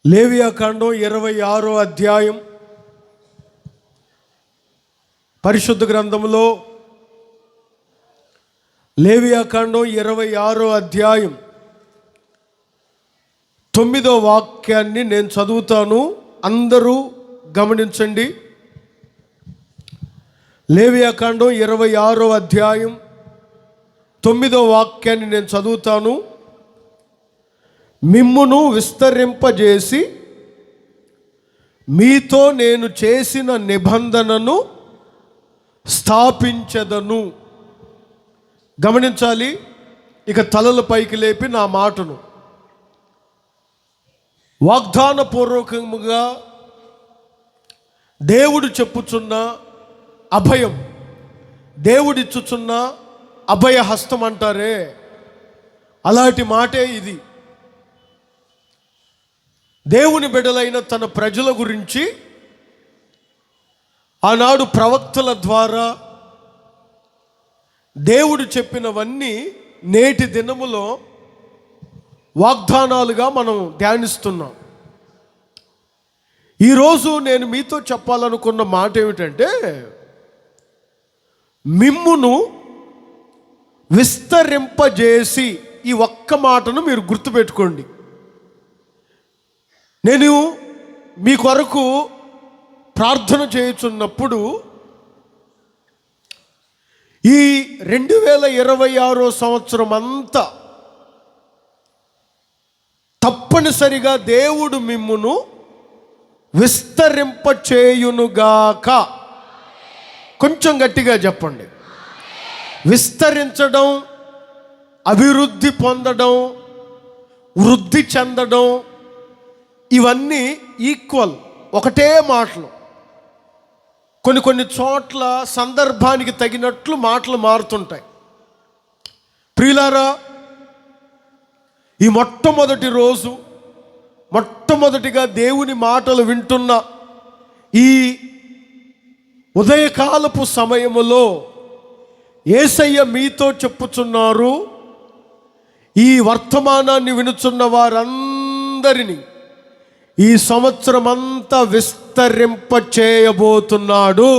లేవియాకాండం 26వ అధ్యాయం పరిశుద్ధ గ్రంథంలో లేవియాకాండం 26వ అధ్యాయం 9వ వాక్యాన్ని నేను చదువుతాను, అందరూ గమనించండి. లేవియాకాండం 26వ అధ్యాయం 9వ వాక్యాన్ని నేను చదువుతాను. మిమ్మును విస్తరింపజేసి మీతో నేను చేసిన నిబంధనను స్థాపించదను. గమనించాలి. ఇక తలల పైకి లేపి నా మాటను వాగ్దానపూర్వకముగా దేవుడు చెప్పుచున్న అభయం, దేవుడిచ్చుచున్న అభయ హస్తం అంటారే, అలాంటి మాటే ఇది. దేవుని బిడ్డలైన తన ప్రజల గురించి ఆనాడు ప్రవక్తల ద్వారా దేవుడు చెప్పినవన్నీ నేటి దినములో వాగ్దానాలుగా మనం ధ్యానిస్తున్నాం. ఈరోజు నేను మీతో చెప్పాలనుకున్న మాట ఏమిటంటే, మిమ్మును విస్తరింపజేసి, ఈ ఒక్క మాటను మీరు గుర్తుపెట్టుకోండి. నేను మీ కొరకు ప్రార్థన చేయుచున్నప్పుడు ఈ 2026 సంవత్సరం అంతా తప్పనిసరిగా దేవుడు మిమ్మును విస్తరింపచేయునుగాక. కొంచెం గట్టిగా చెప్పండి. విస్తరించడం, అభివృద్ధి పొందడం, వృద్ధి చెందడం, ఇవన్నీ ఈక్వల్, ఒకటే మాటలు. కొన్ని చోట్ల సందర్భానికి తగినట్లు మాటలు మారుతుంటాయి. ప్రియులారా, ఈ మొట్టమొదటి రోజు, మొట్టమొదటిగా దేవుని మాటలు వింటున్న ఈ ఉదయకాలపు సమయములో యేసయ్య మీతో చెప్పుచున్నారు, ఈ వర్తమానాన్ని వినుచున్న వారందరినీ ఈ సంవత్సరం అంతా విస్తరింప చేయబోతున్నాడు.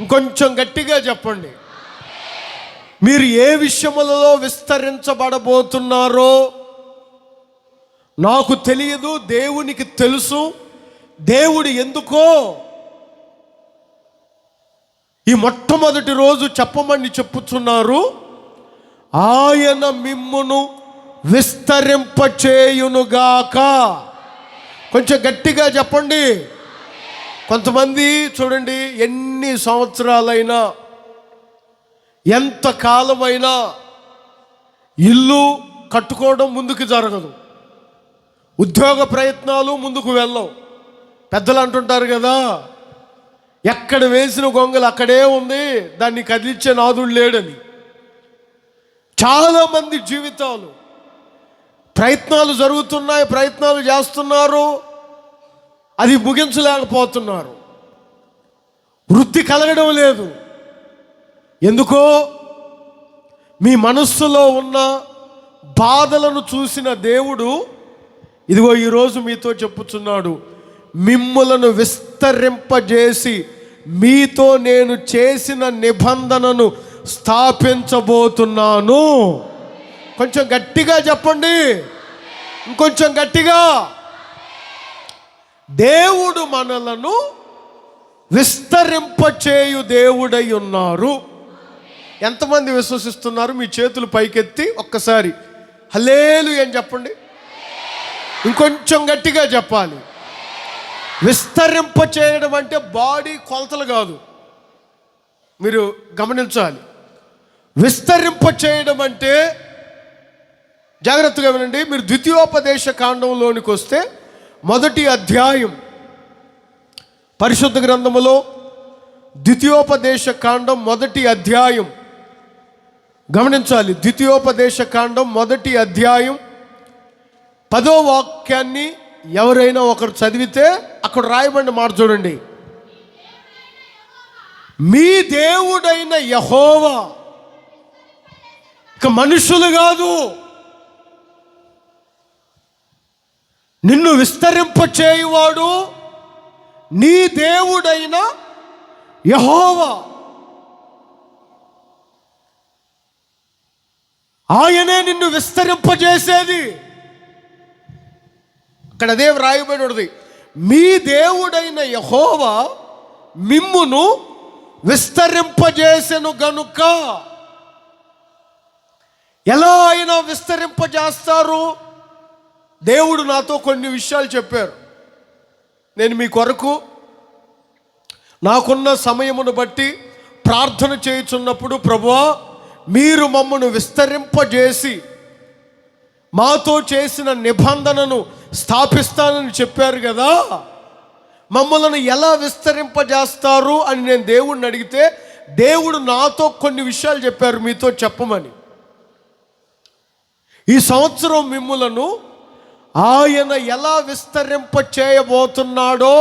ఇంకొంచెం గట్టిగా చెప్పండి. మీరు ఏ విషయములలో విస్తరించబడబోతున్నారో నాకు తెలియదు, దేవునికి తెలుసు. దేవుడు ఎందుకో ఈ మొట్టమొదటి రోజు చెప్పమని చెప్పుచున్నారు. ఆయన మిమ్మును విస్తరింపచేయునుగాక. కొంచెం గట్టిగా చెప్పండి. కొంతమంది చూడండి, ఎన్ని సంవత్సరాలైనా, ఎంత కాలమైనా ఇల్లు కట్టుకోవడం ముందుకు జరగదు, ఉద్యోగ ప్రయత్నాలు ముందుకు వెళ్ళవు. పెద్దలు అంటుంటారు కదా, ఎక్కడ వేసిన గొంగలు అక్కడే ఉంది, దాన్ని కదిలించే నాదుడు లేడని. చాలామంది జీవితాలు ప్రయత్నాలు జరుగుతున్నాయి, ప్రయత్నాలు చేస్తున్నారు, అది ముగించలేకపోతున్నారు, వృద్ధి కలగడం లేదు. ఎందుకో మీ మనస్సులో ఉన్న బాధలను చూసిన దేవుడు ఇదిగో ఈరోజు మీతో చెప్పుచున్నాడు, మిమ్ములను విస్తరింపజేసి మీతో నేను చేసిన నిబంధనను స్థాపించబోతున్నాను. కొంచెం గట్టిగా చెప్పండి, ఇంకొంచెం గట్టిగా. దేవుడు మనలను విస్తరింపచేయు దేవుడై ఉన్నారు. ఎంతమంది విశ్వసిస్తున్నారు? మీ చేతులు పైకెత్తి ఒక్కసారి హల్లెలూయా అని చెప్పండి. ఇంకొంచెం గట్టిగా చెప్పాలి. విస్తరింపచేయడం అంటే బాడీ కొలతలు కాదు, మీరు గమనించాలి. విస్తరింపచేయడం అంటే, జాగ్రత్తగా వినండి, మీరు ద్వితీయోపదేశ కాండంలోనికి వస్తే మొదటి అధ్యాయం, పరిశుద్ధ గ్రంథములో ద్వితీయోపదేశ కాండం మొదటి అధ్యాయం గమనించాలి. ద్వితీయోపదేశ కాండం మొదటి అధ్యాయం 10వ వాక్యాన్ని ఎవరైనా ఒకరు చదివితే అక్కడ రాయబడిన మాట చూడండి. మీ దేవుడైన యెహోవా, ఇక మనుషులు కాదు, నిన్ను విస్తరింపచేయువాడు నీ దేవుడైన యెహోవా. ఆయనే నిన్ను విస్తరింపజేసేది. అక్కడ అదే వ్రాయబడి ఉన్నది, మీ దేవుడైన యెహోవా మిమ్మును విస్తరింపజేసెను గనుక. ఎలా ఆయన విస్తరింపజేస్తారు? దేవుడు నాతో కొన్ని విషయాలు చెప్పారు. నేను మీ కొరకు నాకున్న సమయమును బట్టి ప్రార్థన చేయుచున్నప్పుడు, ప్రభువా మీరు మమ్మను విస్తరింపజేసి మాతో చేసిన నిబంధనను స్థాపిస్తానని చెప్పారు కదా, మమ్మల్ని ఎలా విస్తరింపజేస్తారు అని నేను దేవుడిని అడిగితే, దేవుడు నాతో కొన్ని విషయాలు చెప్పారు మీతో చెప్పమని. ఈ సంవత్సరం మిమ్ములను ఆయన ఎలా విస్తరింప చేయబోతున్నాడో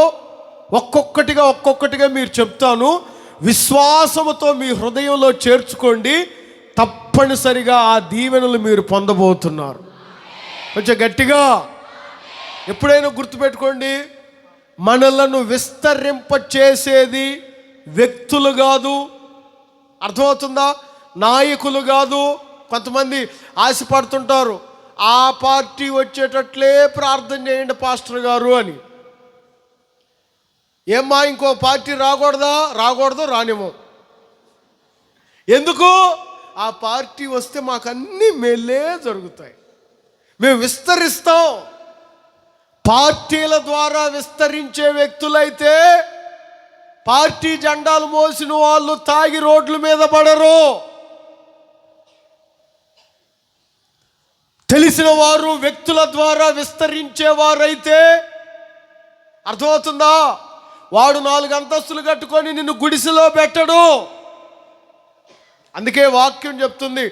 ఒక్కొక్కటిగా మీరు చెప్తాను. విశ్వాసముతో మీ హృదయంలో చేర్చుకోండి. తప్పనిసరిగా ఆ దీవెనలు మీరు పొందబోతున్నారు. కొంచెం గట్టిగా ఎప్పుడైనా గుర్తుపెట్టుకోండి, మనలను విస్తరింప చేసేది వ్యక్తులు కాదు. అర్థమవుతుందా? నాయకులు కాదు. కొంతమంది ఆశపడుతుంటారు, ఆ పార్టీ వచ్చేటట్లే ప్రార్థన చేయండి పాస్టర్ గారు అని. ఏమ్మా ఇంకో పార్టీ రాకూడదు, రానివ్వం. ఎందుకు? ఆ పార్టీ వస్తే మాకు అన్నీ మేలే జరుగుతాయి, మేము విస్తరిస్తాం. పార్టీల ద్వారా విస్తరించే వ్యక్తులైతే పార్టీ జెండాలు మోసిన వాళ్ళు తాగి రోడ్ల మీద పడరు. తెలిసిన వారు వ్యక్తుల ద్వారా విస్తరించేవారైతే, అర్థమవుతుందా, వాడు 4 అంతస్తులు కట్టుకొని నిన్ను గుడిసెలో పెట్టడు. అందుకే వాక్యం చెప్తుంది,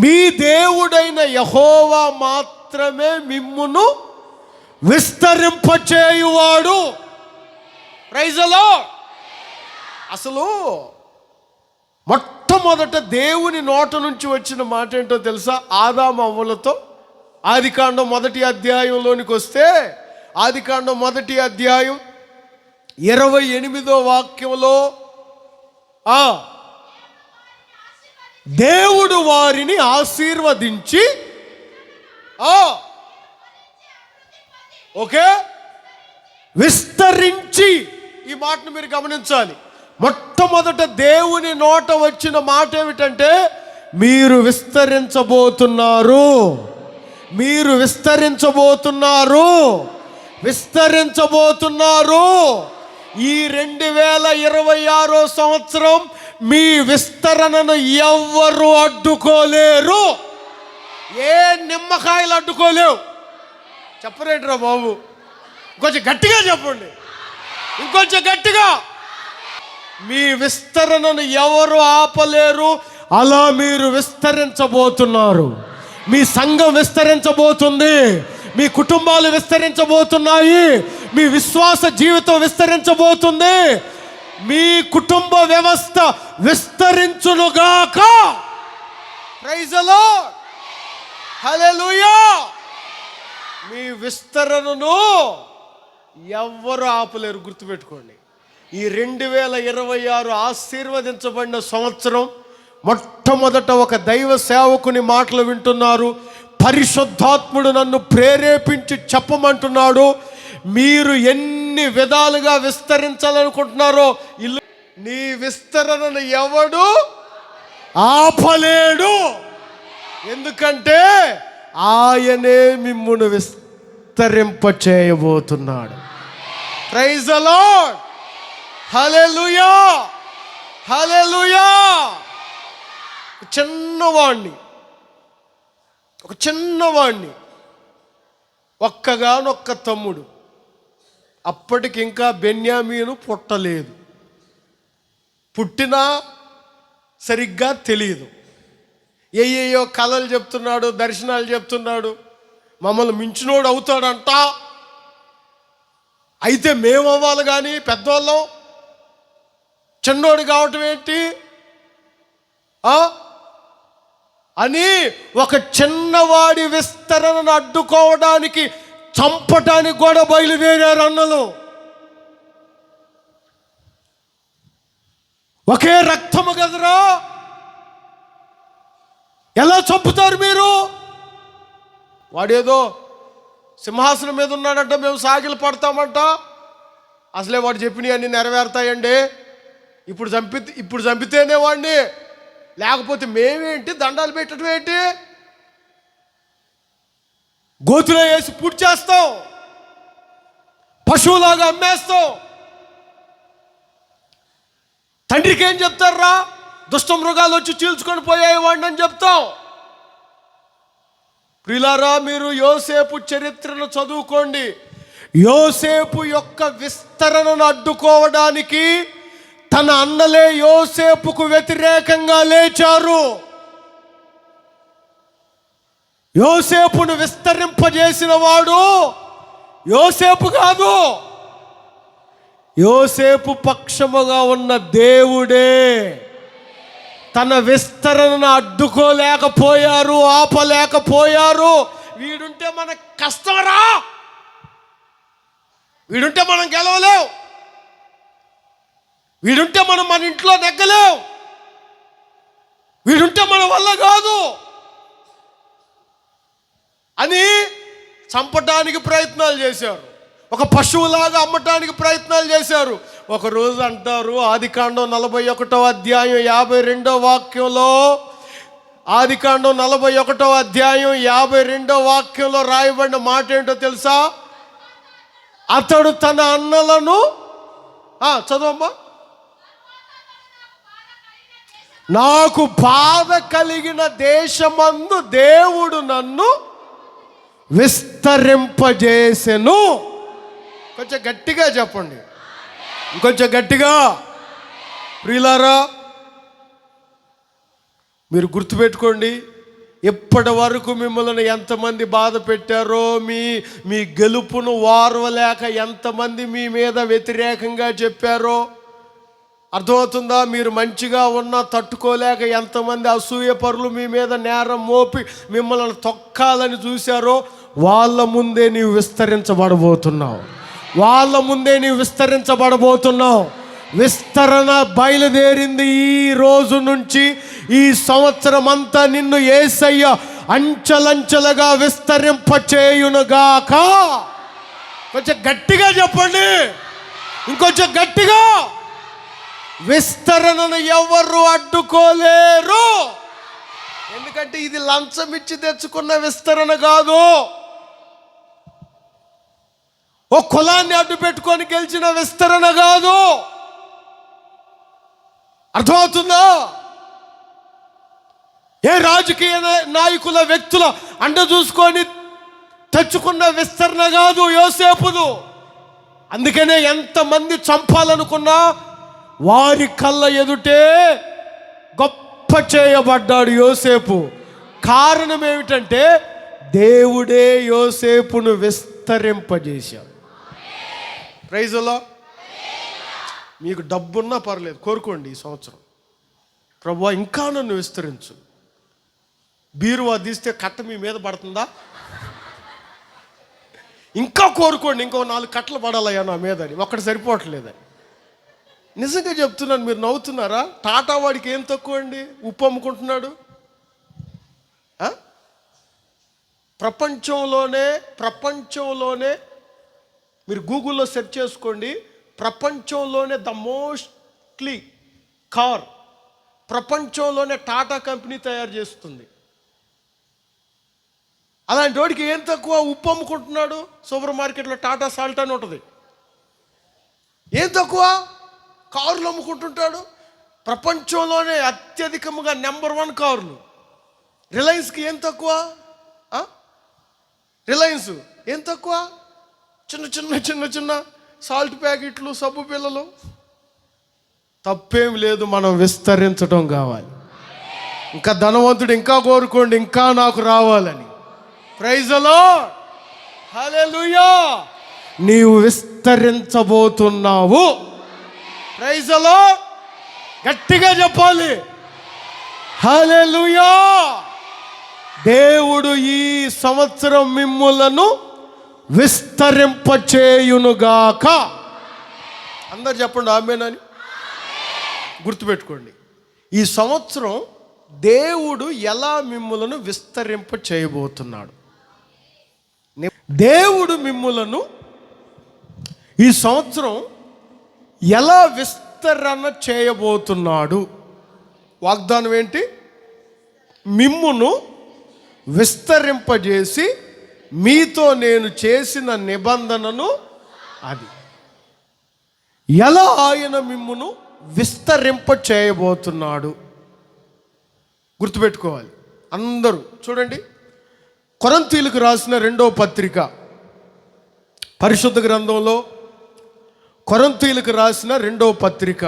మీ దేవుడైన యెహోవా మాత్రమే మిమ్మును విస్తరింపచేయువాడు. Praise the lord. అసలు మొట్టమొదట దేవుని నోట నుంచి వచ్చిన మాట ఏంటో తెలుసా? ఆదాము అవ్వలతో ఆదికాండం 1వ అధ్యాయంలోనికి వస్తే, ఆదికాండం 1వ అధ్యాయం 28వ వాక్యంలో దేవుడు వారిని ఆశీర్వదించి ఓకే విస్తరించి, ఈ మాటను మీరు గమనించాలి. మొట్టమొదట దేవుని నోట వచ్చిన మాట ఏమిటంటే, మీరు విస్తరించబోతున్నారు, మీరు విస్తరించబోతున్నారు, విస్తరించబోతున్నారు. ఈ 2026 సంవత్సరం మీ విస్తరణను ఎవ్వరు అడ్డుకోలేరు. ఏ నిమ్మకాయలు అడ్డుకోలేవు. చెప్పరేంట్రా బాబు? ఇంకొంచెం గట్టిగా చెప్పండి, ఇంకొంచెం గట్టిగా. మీ విస్తరణను ఎవరు ఆపలేరు. అలా మీరు విస్తరించబోతున్నారు. మీ సంఘం విస్తరించబోతుంది, మీ కుటుంబాలు విస్తరించబోతున్నాయి, మీ విశ్వాస జీవితం విస్తరించబోతుంది, మీ కుటుంబ వ్యవస్థ విస్తరించునుగాక. Praise the lord. హల్లెలూయా. మీ విస్తరణను ఎవ్వరు ఆపలేరు. గుర్తుపెట్టుకోండి, ఈ 2026 ఆశీర్వదించబడిన సంవత్సరం. మొట్టమొదట ఒక దైవ సేవకుని మాటలు వింటున్నారు. పరిశుద్ధాత్ముడు నన్ను ప్రేరేపించి చెప్పమంటున్నాడు, మీరు ఎన్ని విధాలుగా విస్తరించాలనుకుంటున్నారో నీ విస్తరణను ఎవడు ఆపలేడు. ఎందుకంటే ఆయనే మిమ్మును విస్తరింప చేయబోతున్నాడు. Praise the lord. Hallelujah, hallelujah. ఒక చిన్నవాణ్ణి ఒక్కగానొక్క తమ్ముడు, అప్పటికి ఇంకా బెన్యామీను పుట్టలేదు, పుట్టినా సరిగ్గా తెలియదు. ఏయో కళలు చెప్తున్నాడు, దర్శనాలు చెప్తున్నాడు, మమ్మల్ని మించినోడు అవుతాడంట. అయితే మేము అవ్వాలి కానీ పెద్దవాళ్ళం, చిన్నోడు కావటం ఏంటి అని ఒక చిన్నవాడి విస్తరణను అడ్డుకోవడానికి చంపటానికి కూడా బయలుదేరారు అన్నలు. ఒకే రక్తము కదరా, ఎలా చంపుతారు మీరు? వాడేదో సింహాసనం మీద ఉన్నాడంట, మేము సాగిలు పడతామంట. అసలే వాడు చెప్పినవి అన్నీ నెరవేరుతాయండి. ఇప్పుడు చంపితేనే వాడిని, లేకపోతే మేమేంటి దండాలు పెట్టడం ఏంటి? గోతులో వేసి పూడ్చి చేస్తాం, పశువులాగా అమ్మేస్తాం. తండ్రికి ఏం చెప్తారా? దుష్ట మృగాలు వచ్చి చీల్చుకొని పోయాయి వాడిని అని చెప్తాం. ప్రియులారా, మీరు యోసేపు చరిత్రను చదువుకోండి. యోసేపు యొక్క విస్తరణను అడ్డుకోవడానికి తన అన్నలే యోసేపుకు వ్యతిరేకంగా లేచారు. యోసేపును విస్తరింపజేసిన వాడు యోసేపు కాదు, యోసేపు పక్షముగా ఉన్న దేవుడే. తన విస్తరణను అడ్డుకోలేకపోయారు, ఆపలేకపోయారు. వీడుంటే మనకు కష్టమరా, వీడుంటే మనం గెలవలేం, వీడుంటే మనం మన ఇంట్లో నెగ్గలేం, వీడుంటే మన వల్ల కాదు అని చంపడానికి ప్రయత్నాలు చేశారు. ఒక పశువులాగా అమ్మటానికి ప్రయత్నాలు చేశారు. ఒకరోజు అంటారు, ఆదికాండం 41వ అధ్యాయం 52వ వాక్యంలో, ఆదికాండం 41వ అధ్యాయం 52వ వాక్యంలో రాయబడిన మాట ఏంటో తెలుసా? అతడు తన అన్నలను చదవమ్మా. నాకు బాధ కలిగిన దేశమందు దేవుడు నన్ను విస్తరింపజేసెను. కొంచెం గట్టిగా చెప్పండి, ఇంకొంచెం గట్టిగా. ప్రియులారా, మీరు గుర్తుపెట్టుకోండి, ఇప్పటి వరకు మిమ్మల్ని ఎంతమంది బాధ పెట్టారో, మీ గెలుపును వారవలేక ఎంతమంది మీ మీద వ్యతిరేకంగా చెప్పారో అర్థమవుతుందా? మీరు మంచిగా ఉన్నా తట్టుకోలేక ఎంతమంది అసూయపరులు మీ మీద నేరం మోపి మిమ్మల్ని తొక్కాలని చూశారో వాళ్ళ ముందే నీవు విస్తరించబడబోతున్నావు, వాళ్ళ ముందే నీవు విస్తరించబడబోతున్నావు. విస్తరణ బయలుదేరింది. ఈ రోజు నుంచి ఈ సంవత్సరం అంతా నిన్ను యేసయ్య అంచెలంచెలుగా విస్తరింపచేయునుగాక. కొంచెం గట్టిగా చెప్పండి, ఇంకొంచెం గట్టిగా. విస్తరణను ఎవరు అడ్డుకోలేరు, ఎందుకంటే ఇది లంచం ఇచ్చి తెచ్చుకున్న విస్తరణ కాదు. ఓ కులాన్ని అడ్డు పెట్టుకొని గెలిచిన విస్తరణ కాదు. అర్థమవుతుందా? ఏ రాజకీయ నాయకుల వ్యక్తుల అండ చూసుకొని తెచ్చుకున్న విస్తరణ కాదు యోసేపుదు. అందుకనే ఎంతమంది చంపాలనుకున్నా వారి కళ్ళ ఎదుటే గొప్ప చేయబడ్డాడు యోసేపు. కారణం ఏమిటంటే దేవుడే యోసేపును విస్తరింపజేశాడు. Praise the lord. మీకు డబ్బున్నా పర్లేదు, కోరుకోండి ఈ సంవత్సరం, ప్రభువా ఇంకా నన్ను విస్తరించు. బీరువా తీస్తే కట్ట మీ మీద పడుతుందా? ఇంకా కోరుకోండి, ఇంకో 4 కట్టలు పడాలయ్యా నా మీద అని. ఒక్కటి సరిపోవట్లేదని. నిజంగా చెప్తున్నాను, మీరు నవ్వుతున్నారా? టాటా వాడికి ఏం తక్కువ అండి? ఉప్పు అమ్ముకుంటున్నాడు. ప్రపంచంలోనే మీరు గూగుల్లో సెర్చ్ చేసుకోండి, ప్రపంచంలోనే ద మోస్ట్లీ కార్ ప్రపంచంలోనే టాటా కంపెనీ తయారు చేస్తుంది. అలాంటి వాడికి ఏం తక్కువ? ఉప్పు అమ్ముకుంటున్నాడు. సూపర్ మార్కెట్లో టాటా సాల్ట్ అని ఉంటుంది. ఏం తక్కువ? కార్లు అమ్ముకుంటుంటాడు. ప్రపంచంలోనే అత్యధికంగా నెంబర్ 1 కార్లు. రిలయన్స్కి ఏం తక్కువ? రిలయన్స్ ఏం తక్కువ? చిన్న సాల్ట్ ప్యాకెట్లు, సబ్బు పిల్లలు. తప్పేం లేదు, మనం విస్తరించడం కావాలి. ఇంకా ధనవంతుడు ఇంకా కోరుకోండి, ఇంకా నాకు రావాలని. ప్రైజ్ ది లార్డ్, హల్లెలూయా. నీవు విస్తరించబోతున్నావు. ప్రైజ్ ది లార్డ్, గట్టిగా చెప్పాలి. హల్లెలూయా. దేవుడు ఈ సంవత్సరం మిమ్ములను విస్తరింపచేయునుగాక. అందరు చెప్పండి ఆమేనని. గుర్తుపెట్టుకోండి, ఈ సంవత్సరం దేవుడు ఎలా మిమ్ములను విస్తరింప చేయబోతున్నాడు. దేవుడు మిమ్ములను ఈ సంవత్సరం ఎలా విస్తరణ చేయబోతున్నాడు. వాగ్దానం ఏంటి? మిమ్మును విస్తరింపజేసి మీతో నేను చేసిన నిబంధనను, అది ఎలా ఆయన మిమ్మును విస్తరింప చేయబోతున్నాడు గుర్తుపెట్టుకోవాలి. అందరూ చూడండి, కొరింథీయులకు రాసిన 2వ పత్రిక, పరిశుద్ధ గ్రంథంలో కొరింథీయులకు రాసిన 2వ పత్రిక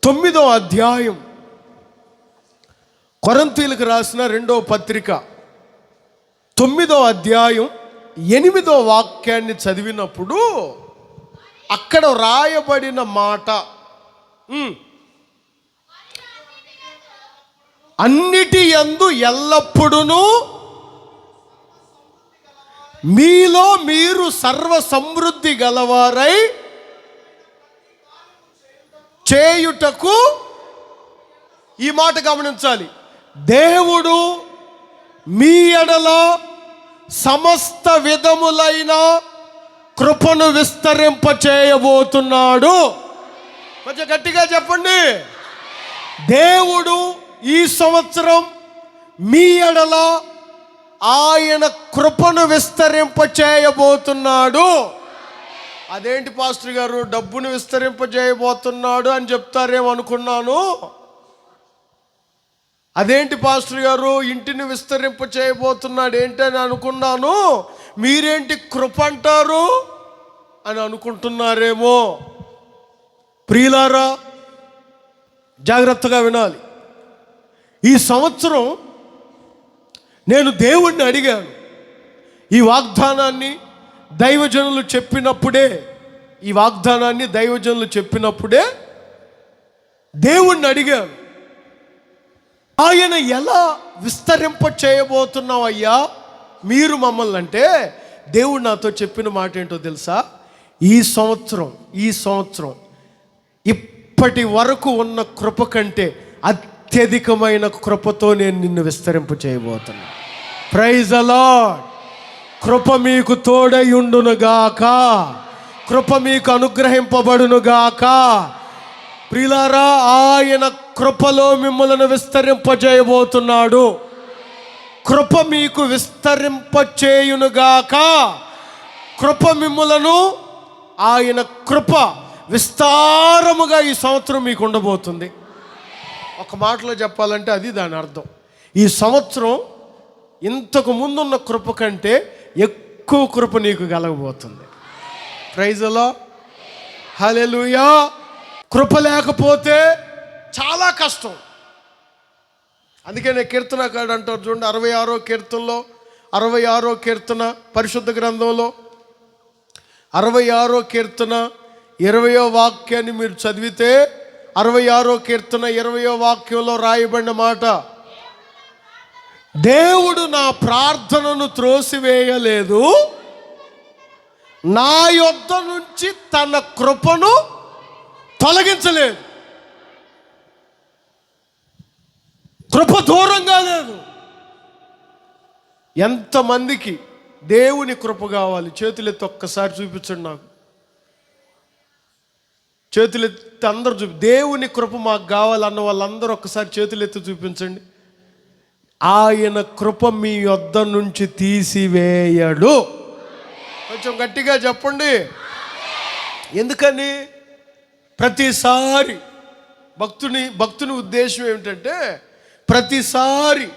9వ అధ్యాయం. కొరింథీయులకు రాసిన 2వ పత్రిక 9వ అధ్యాయం 8వ వాక్యాన్ని చదివినప్పుడు అక్కడ రాయబడిన మాట, అన్నిటి యందు ఎల్లప్పుడూ మీలో మీరు సర్వ సమృద్ధి గలవారై చేయుటకు, ఈ మాట గమనించాలి, దేవుడు మీ ఎడల సమస్త విధములైన కృపను విస్తరింప చేయబోతున్నాడు. కొంచెం గట్టిగా చెప్పండి. దేవుడు ఈ సంవత్సరం మీ ఎడల ఆయన కృపను విస్తరింప చేయబోతున్నాడు. అదేంటి పాస్టర్ గారు, డబ్బును విస్తరింప చేయబోతున్నాడు అని చెప్తారేమో అనుకున్నాను. అదేంటి పాస్టర్ గారు, ఇంటిని విస్తరింప చేయబోతున్నాడు ఏంటని అనుకున్నాను. మీరేంటి కృప అంటారు అని అనుకుంటున్నారేమో. ప్రియులారా, జాగ్రత్తగా వినాలి. ఈ సంవత్సరం నేను దేవుణ్ణి అడిగాను. ఈ వాగ్దానాన్ని దైవజనులు చెప్పినప్పుడే, దేవుణ్ణి అడిగాను, ఆయన ఎలా విస్తరింప చేయబోతున్నావయ్యా మీరు మమ్మల్ని అంటే, దేవుడు నాతో చెప్పిన మాట ఏంటో తెలుసా? ఈ సంవత్సరం ఇప్పటి వరకు ఉన్న కృప కంటే అత్యధికమైన కృపతో నేను నిన్ను విస్తరింప చేయబోతున్నా. Praise the lord. కృప మీకు తోడయుండునుగాక, కృప మీకు అనుగ్రహింపబడునుగాక. ప్రియులారా, ఆయన కృపలో మిమ్మల్ని విస్తరింపజేయబోతున్నాడు. కృప మీకు విస్తరింపచేయునుగాక. కృప మిమ్మలను, ఆయన కృప విస్తారముగా ఈ సంవత్సరం మీకు ఉండబోతుంది. ఒక మాటలో చెప్పాలంటే అది దాని అర్థం. ఈ సంవత్సరం ఇంతకు ముందున్న కృప కంటే ఎక్కువ కృప నీకు కలగబోతుంది. Praise the lord. హల్లెలూయా. కృప లేకపోతే చాలా కష్టం. అందుకే నేను కీర్తనకారుడు అంటారు చూడండి, 66వ కీర్తనలో, 66వ కీర్తన పరిశుద్ధ గ్రంథంలో 66వ కీర్తన 20వ వాక్యాన్ని మీరు చదివితే, 66వ కీర్తన 20వ వాక్యంలో రాయబడిన మాట, దేవుడు నా ప్రార్థనను త్రోసివేయలేదు, నా యొద్ద నుంచి తన కృపను తొలగించలేదు. కృప దూరంగా లేదు. ఎంతమందికి దేవుని కృప కావాలి? చేతులెత్తి ఒక్కసారి చూపించండి. నాకు చేతులెత్తి అందరూ దేవుని కృప మాకు కావాలన్న వాళ్ళందరూ ఒక్కసారి చేతులెత్తి చూపించండి. ఆయన కృప మీ యొద్ద నుంచి తీసివేయడు. కొంచెం గట్టిగా చెప్పండి. ఎందుకని? ప్రతిసారి భక్తుని ఉద్దేశం ఏమిటంటే, ప్రతిసారి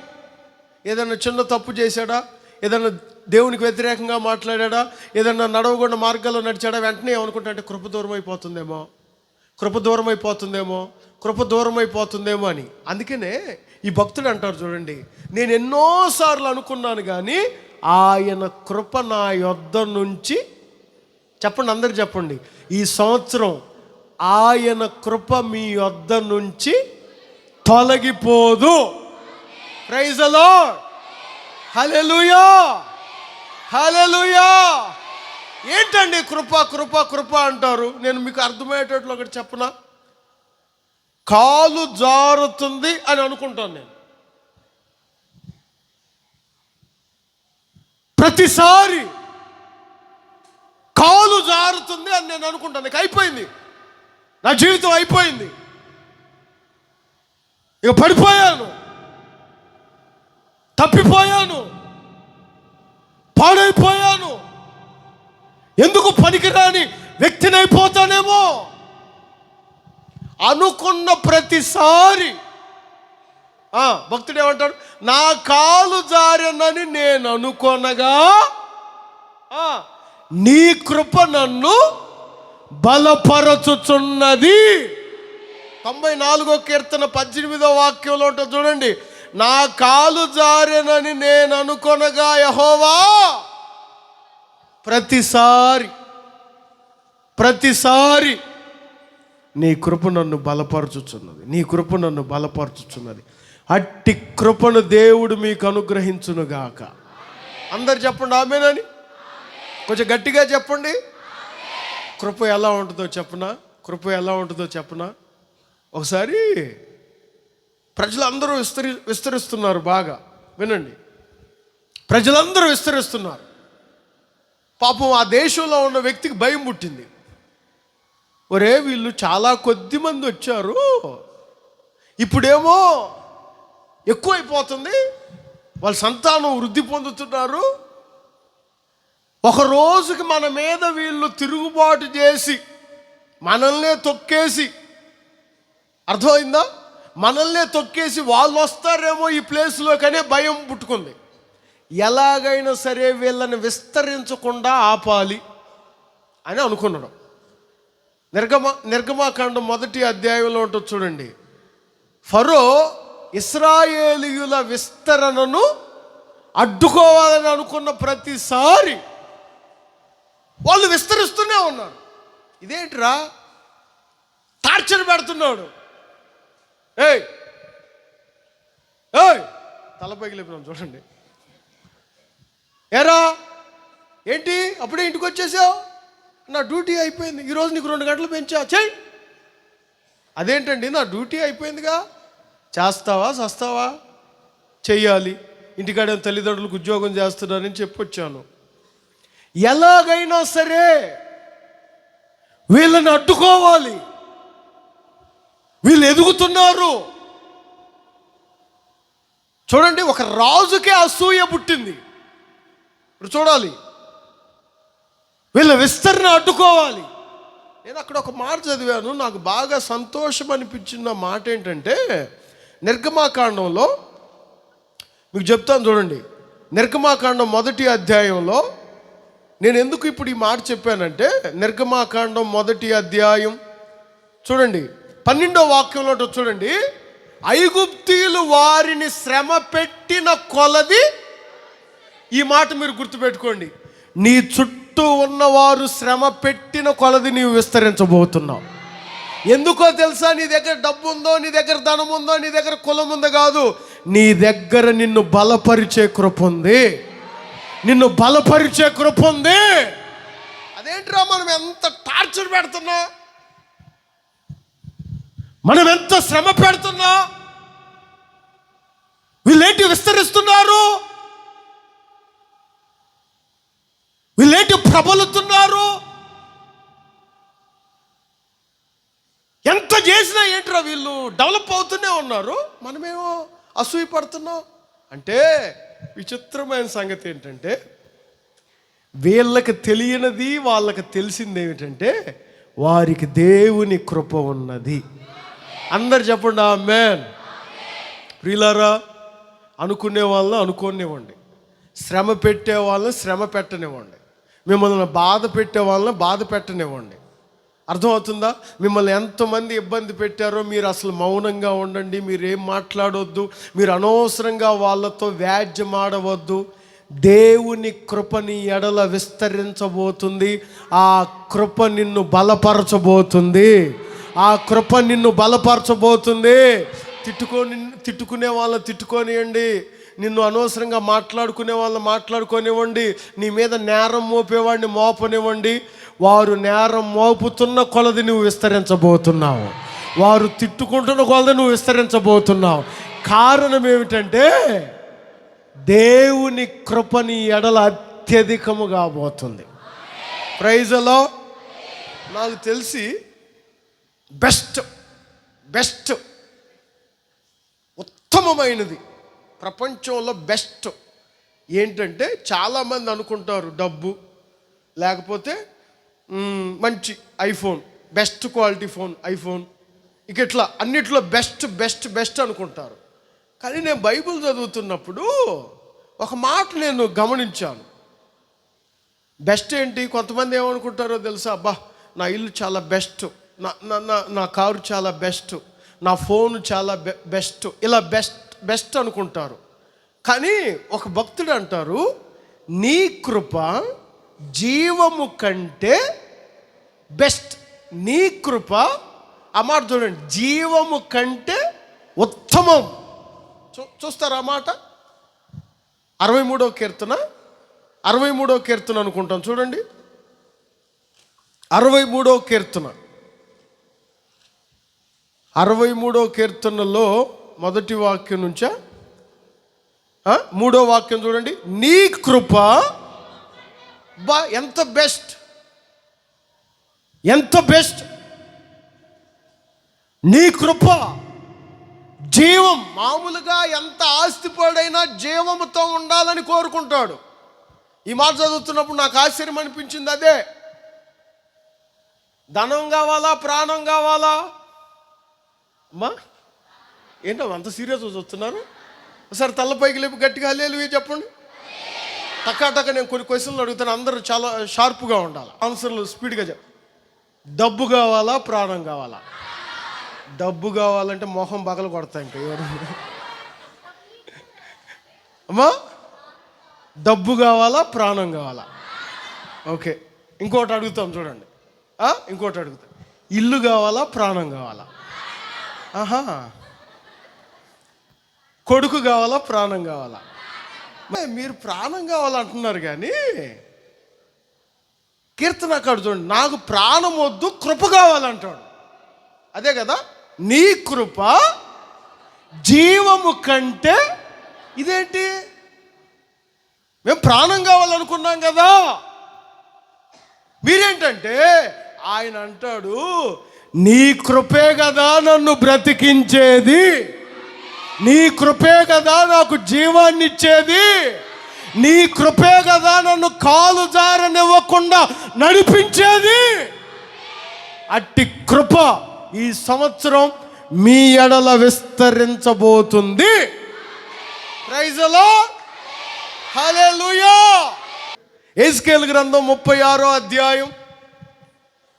ఏదైనా చిన్న తప్పు చేశాడా, ఏదైనా దేవునికి వ్యతిరేకంగా మాట్లాడా, ఏదైనా నడవకుండా మార్గాల్లో నడిచాడా, వెంటనే ఏమనుకుంటా అంటే కృప దూరం అయిపోతుందేమో అని. అందుకనే ఈ భక్తుడు అంటారు చూడండి, నేను ఎన్నోసార్లు అనుకున్నాను కానీ ఆయన కృప నా యొద్ద నుంచి, చెప్పండి అందరు చెప్పండి, ఈ సంవత్సరం ఆయన కృప మీ యొద్ద నుంచి తొలగిపోదు. Praise the lord. Hallelujah. Hallelujah. ఏంటండి కృప కృప కృప అంటారు? నేను మీకు అర్థమయ్యేటట్లు ఒకటి చెప్పనా? కాలు జారుతుంది అని అనుకుంటాను నేను. ప్రతిసారి కాలు జారుతుంది అని నేను అనుకుంటాను. ఇక అయిపోయింది, నా జీవితం అయిపోయింది, ఇక పడిపోయాను, తప్పిపోయాను, పాడైపోయాను, ఎందుకు పనికిరాని వ్యక్తిని అయిపోతానేమో అనుకున్న ప్రతిసారి భక్తుడు ఏమంటాడు? నా కాలు జారనని నేను అనుకొనగా నీ కృప నన్ను బలపరచుచున్నది. 94వ కీర్తన 18వ వాక్యంలో ఉంటుంది చూడండి. నా కాలు జారెనని నేను అనుకొనగా యెహోవా ప్రతిసారి నీ కృప నన్ను బలపరచుచున్నది, నీ కృప నన్ను బలపరచుచున్నది. అట్టి కృపను దేవుడు మీకు అనుగ్రహించునుగాక. అందరు చెప్పండి ఆమేనని. కొంచెం గట్టిగా చెప్పండి. కృప ఎలా ఉంటుందో చెప్పనా? కృప ఎలా ఉంటుందో చెప్పనా? ఒకసారి ప్రజలందరూ విస్తరిస్తున్నారు, బాగా వినండి. ప్రజలందరూ విస్తరిస్తున్నారు. పాపం ఆ దేశంలో ఉన్న వ్యక్తికి భయం పుట్టింది. ఒరే, వీళ్ళు చాలా కొద్ది మంది వచ్చారు, ఇప్పుడేమో ఎక్కువైపోతుంది, వాళ్ళ సంతానం వృద్ధి పొందుతున్నారు, ఒక రోజుకి మన మీద వీళ్ళు తిరుగుబాటు చేసి మనల్నే తొక్కేసి, అర్థమైందా, మనల్నే తొక్కేసి వాళ్ళు వస్తారేమో ఈ ప్లేస్లోకనే భయం పుట్టుకుంది. ఎలాగైనా సరే వీళ్ళని విస్తరించకుండా ఆపాలి అని అనుకున్నాడు. నిర్గమాకాండం 1వ అధ్యాయంలో ఉంటుంది చూడండి. ఫరో ఇశ్రాయేలీయుల విస్తరణను అడ్డుకోవాలని అనుకున్న ప్రతిసారి వాళ్ళు విస్తరిస్తూనే ఉన్నారు. ఇదేంట్రా, టార్చర్ పెడుతున్నాడు. ఏయ్ ఏయ్ తల పగిలిపోయినాం చూడండి. ఏరా ఏంటి అప్పుడే ఇంటికి వచ్చేసావు? నా డ్యూటీ అయిపోయింది, ఈరోజు నీకు 2 గంటలు పెంచా, చెయ్యి. అదేంటండి, నా డ్యూటీ అయిపోయిందిగా, చేస్తావా చస్తావా, చెయ్యాలి, ఇంటికాడ తల్లిదండ్రులకు ఉద్యోగం చేస్తున్నారని చెప్పొచ్చాను. ఎలాగైనా సరే వీళ్ళని అడ్డుకోవాలి, వీళ్ళు ఎదుగుతున్నారు. చూడండి, ఒక రాజుకే అసూయ పుట్టింది. ఇప్పుడు చూడాలి, వీళ్ళ విస్తరణ అడ్డుకోవాలి. నేను అక్కడ ఒక మాట చదివాను, నాకు బాగా సంతోషం అనిపించిన మాట ఏంటంటే, నిర్గమాకాండంలో మీకు చెప్తాను చూడండి. నిర్గమాకాండం 1వ అధ్యాయంలో నేను ఎందుకు ఇప్పుడు ఈ మాట చెప్పానంటే, నిర్గమాకాండం 1వ అధ్యాయం చూడండి 12వ వాక్యంలో చూడండి. ఐగుప్తీయులు వారిని శ్రమ పెట్టిన కొలది, ఈ మాట మీరు గుర్తుపెట్టుకోండి, నీ చుట్టూ ఉన్నవారు శ్రమ పెట్టిన కొలది నీవు విస్తరించబోతున్నావు. ఎందుకో తెలుసా? నీ దగ్గర డబ్బు ఉందో, నీ దగ్గర ధనం ఉందో, నీ దగ్గర కులం ఉందో కాదు, నీ దగ్గర నిన్ను బలపరిచే కృప ఉంది, నిన్ను బలపరిచే కృప ఉంది. అదేంట్రా, మనం ఎంత టార్చర్ పెడుతున్నా, మనం ఎంత శ్రమ పెడుతున్నా, వీళ్ళేంటి విస్తరిస్తున్నారు, వీళ్ళేంటి ప్రబలుతున్నారు, ఎంత చేసినా ఏంట్రా వీళ్ళు డెవలప్ అవుతూనే ఉన్నారు, మనమేమో అసూయ పడుతున్నాం. అంటే విచిత్రమైన సంగతి ఏంటంటే, వీళ్ళకి తెలియనిది వాళ్ళకి తెలిసింది ఏమిటంటే, వారికి దేవుని కృప ఉన్నది. అందరు చెప్పండి ఆమేన్. ప్రియులారా, అనుకునే వాళ్ళని అనుకోనివ్వండి, శ్రమ పెట్టే వాళ్ళని శ్రమ పెట్టనివ్వండి, మిమ్మల్ని బాధ పెట్టే వాళ్ళని బాధ పెట్టనివ్వండి. అర్థమవుతుందా? మిమ్మల్ని ఎంతమంది ఇబ్బంది పెట్టారో మీరు అసలు మౌనంగా ఉండండి, మీరేం మాట్లాడవద్దు, మీరు అనవసరంగా వాళ్ళతో వ్యాజ్యమాడవద్దు. దేవుని కృపని ఎడల విస్తరించబోతుంది. ఆ కృప నిన్ను బలపరచబోతుంది, ఆ కృప నిన్ను బలపరచబోతుంది. తిట్టుకునే వాళ్ళని తిట్టుకోనియండి, నిన్ను అనవసరంగా మాట్లాడుకునే వాళ్ళని మాట్లాడుకోనివ్వండి, నీ మీద నేరం మోపేవాడిని మోపనివ్వండి. వారు నేరం మోపుతున్న కొలది నువ్వు విస్తరించబోతున్నావు. వారు తిట్టుకుంటున్న కొలది నువ్వు విస్తరించబోతున్నావు. కారణం ఏమిటంటే దేవుని కృప నీ ఎడల అత్యధికము కాబోతుంది. ప్రైజ్లో నాకు తెలిసి బెస్ట్ ఉత్తమమైనది ప్రపంచంలో బెస్ట్ ఏంటంటే, చాలామంది అనుకుంటారు డబ్బు, లేకపోతే మంచి iPhone, best quality phone iPhone, ఇక ఇట్లా అన్నిట్లో బెస్ట్ అనుకుంటారు. కానీ నేను బైబిల్ చదువుతున్నప్పుడు ఒక మాట నేను గమనించాను. బెస్ట్ ఏంటి? కొంతమంది ఏమనుకుంటారో తెలుసా? అబ్బా, నా ఇల్లు చాలా బెస్ట్, నా కారు చాలా బెస్ట్, నా ఫోన్ చాలా బెస్ట్, ఇలా బెస్ట్ అనుకుంటారు. కానీ ఒక భక్తుడు అంటారు, నీ కృప జీవము కంటే బెస్ట్. నీ కృప, ఆ మాట చూడండి, జీవము కంటే ఉత్తమం. చూస్తారా ఆ మాట? 63వ కీర్తన అనుకుంటాం, చూడండి. 63వ కీర్తనలో మొదటి వాక్యం నుంచా 3వ వాక్యం చూడండి. నీ కృప ఎంత బెస్ట్, నీ కృప జీవం. మామూలుగా ఎంత ఆస్తిపడైనా జీవముతో ఉండాలని కోరుకుంటాడు. ఈ మాట చదువుతున్నప్పుడు నాకు ఆశ్చర్యం అనిపించింది. అదే, ధనం కావాలా, ప్రాణం కావాలా? అమ్మా, ఏంటో అంత సీరియస్గా చూస్తున్నారు? ఒకసారి తల్లపైకి లేపి గట్టిగా హల్లెలూయా చెప్పండి. టక్కా నేను కొన్ని క్వశ్చన్లు అడుగుతాను, అందరూ చాలా షార్ప్గా ఉండాలి, ఆన్సర్లు స్పీడ్గా డబ్బు కావాలా, ప్రాణం కావాలా? డబ్బు కావాలంటే మొహం బగలు కొడతా ఇంకా ఎవరు. అమ్మా, డబ్బు కావాలా, ప్రాణం కావాలా? ఓకే, ఇంకోటి అడుగుతాం చూడండి. ఇంకోటి అడుగుతాం, ఇల్లు కావాలా, ప్రాణం కావాలా? ఆహా, కొడుకు కావాలా, ప్రాణం కావాలా? మీరు ప్రాణం కావాలంటున్నారు కానీ కీర్తనకాడు చూడండి, నాకు ప్రాణం వద్దు, కృప కావాలంటాడు. అదే కదా, నీ కృప జీవము కంటే. ఇదేంటి? మేము ప్రాణం కావాలనుకున్నాం కదా. మీరేంటంటే ఆయన అంటాడు, నీ కృపే కదా నన్ను బ్రతికించేది, నీ కృపే కదా నాకు జీవాన్ని ఇచ్చేది, నీ కృపే కదా నన్ను కాలు జారనివ్వకుండా నడిపించేది. అట్టి కృప ఈ సంవత్సరం మీ ఎడల విస్తరించబోతుంది. ప్రైజ్ ది లార్డ్, హల్లెలూయా. యెహెజ్కేలు గ్రంథం 36వ అధ్యాయం,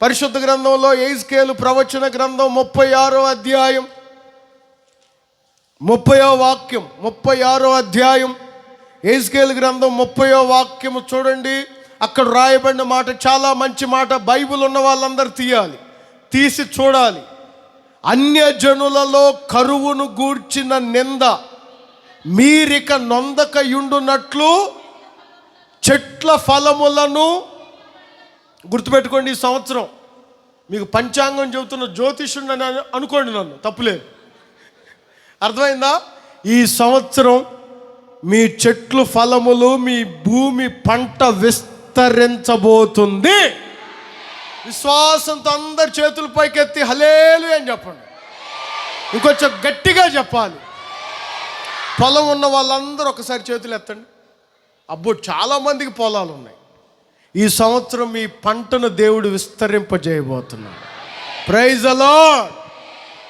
పరిశుద్ధ గ్రంథంలో యెహెజ్కేలు ప్రవచన గ్రంథం 36వ అధ్యాయం 30వ వాక్యం, 36వ అధ్యాయం యెహెజ్కేలు గ్రంథం 30వ వాక్యము చూడండి. అక్కడ రాయబడిన మాట చాలా మంచి మాట. బైబిల్ ఉన్న వాళ్ళందరూ తీసి చూడాలి. అన్యజనులలో కరువును గూర్చిన నింద మీరిక నొందకయుండునట్లు చెట్ల ఫలములను. గుర్తుపెట్టుకోండి, ఈ సంవత్సరం మీకు పంచాంగం చెబుతున్న జ్యోతిష్యుడు అని అనుకోండి, నన్ను తప్పులేదు, అర్థమైందా? ఈ సంవత్సరం మీ చెట్లు ఫలములు, మీ భూమి పంట విస్తరించబోతుంది. విశ్వాసంతో అందరు చేతులు పైకెత్తి హల్లెలూయా అని చెప్పండి. ఇంకొంచెం గట్టిగా చెప్పాలి. పొలం ఉన్న వాళ్ళందరూ ఒకసారి చేతులు ఎత్తండి. అబ్బో, చాలామందికి పొలాలు ఉన్నాయి. ఈ సంవత్సరం మీ పంటను దేవుడు విస్తరింపజేయబోతున్నాడు. Praise the lord.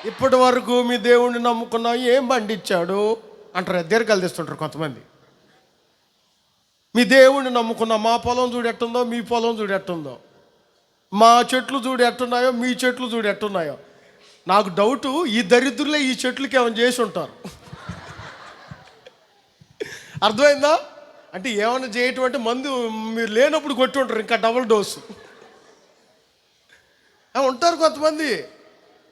ఇప్పటి వరకు మీ దేవుడిని నమ్ముకున్నాం, ఏం పండించాడు అంటారు, దీర్ఘాలు తీస్తుంటారు కొంతమంది. మీ దేవుడిని నమ్ముకున్నాం, మా పొలం చూడు ఎట్టుందో, మీ పొలం చూడు ఎట్టుందో, మా చెట్లు చూడు ఎట్టున్నాయో, మీ చెట్లు చూడు ఎట్టున్నాయో. నాకు డౌటు, ఈ దరిద్రులే ఈ చెట్లకి ఏమైనా చేసి ఉంటారు. అర్థమైందా? అంటే ఏమైనా చేయటం అంటే మందు మీరు లేనప్పుడు కొట్టి ఉంటారు, ఇంకా డబుల్ డోసు ఉంటారు కొంతమంది.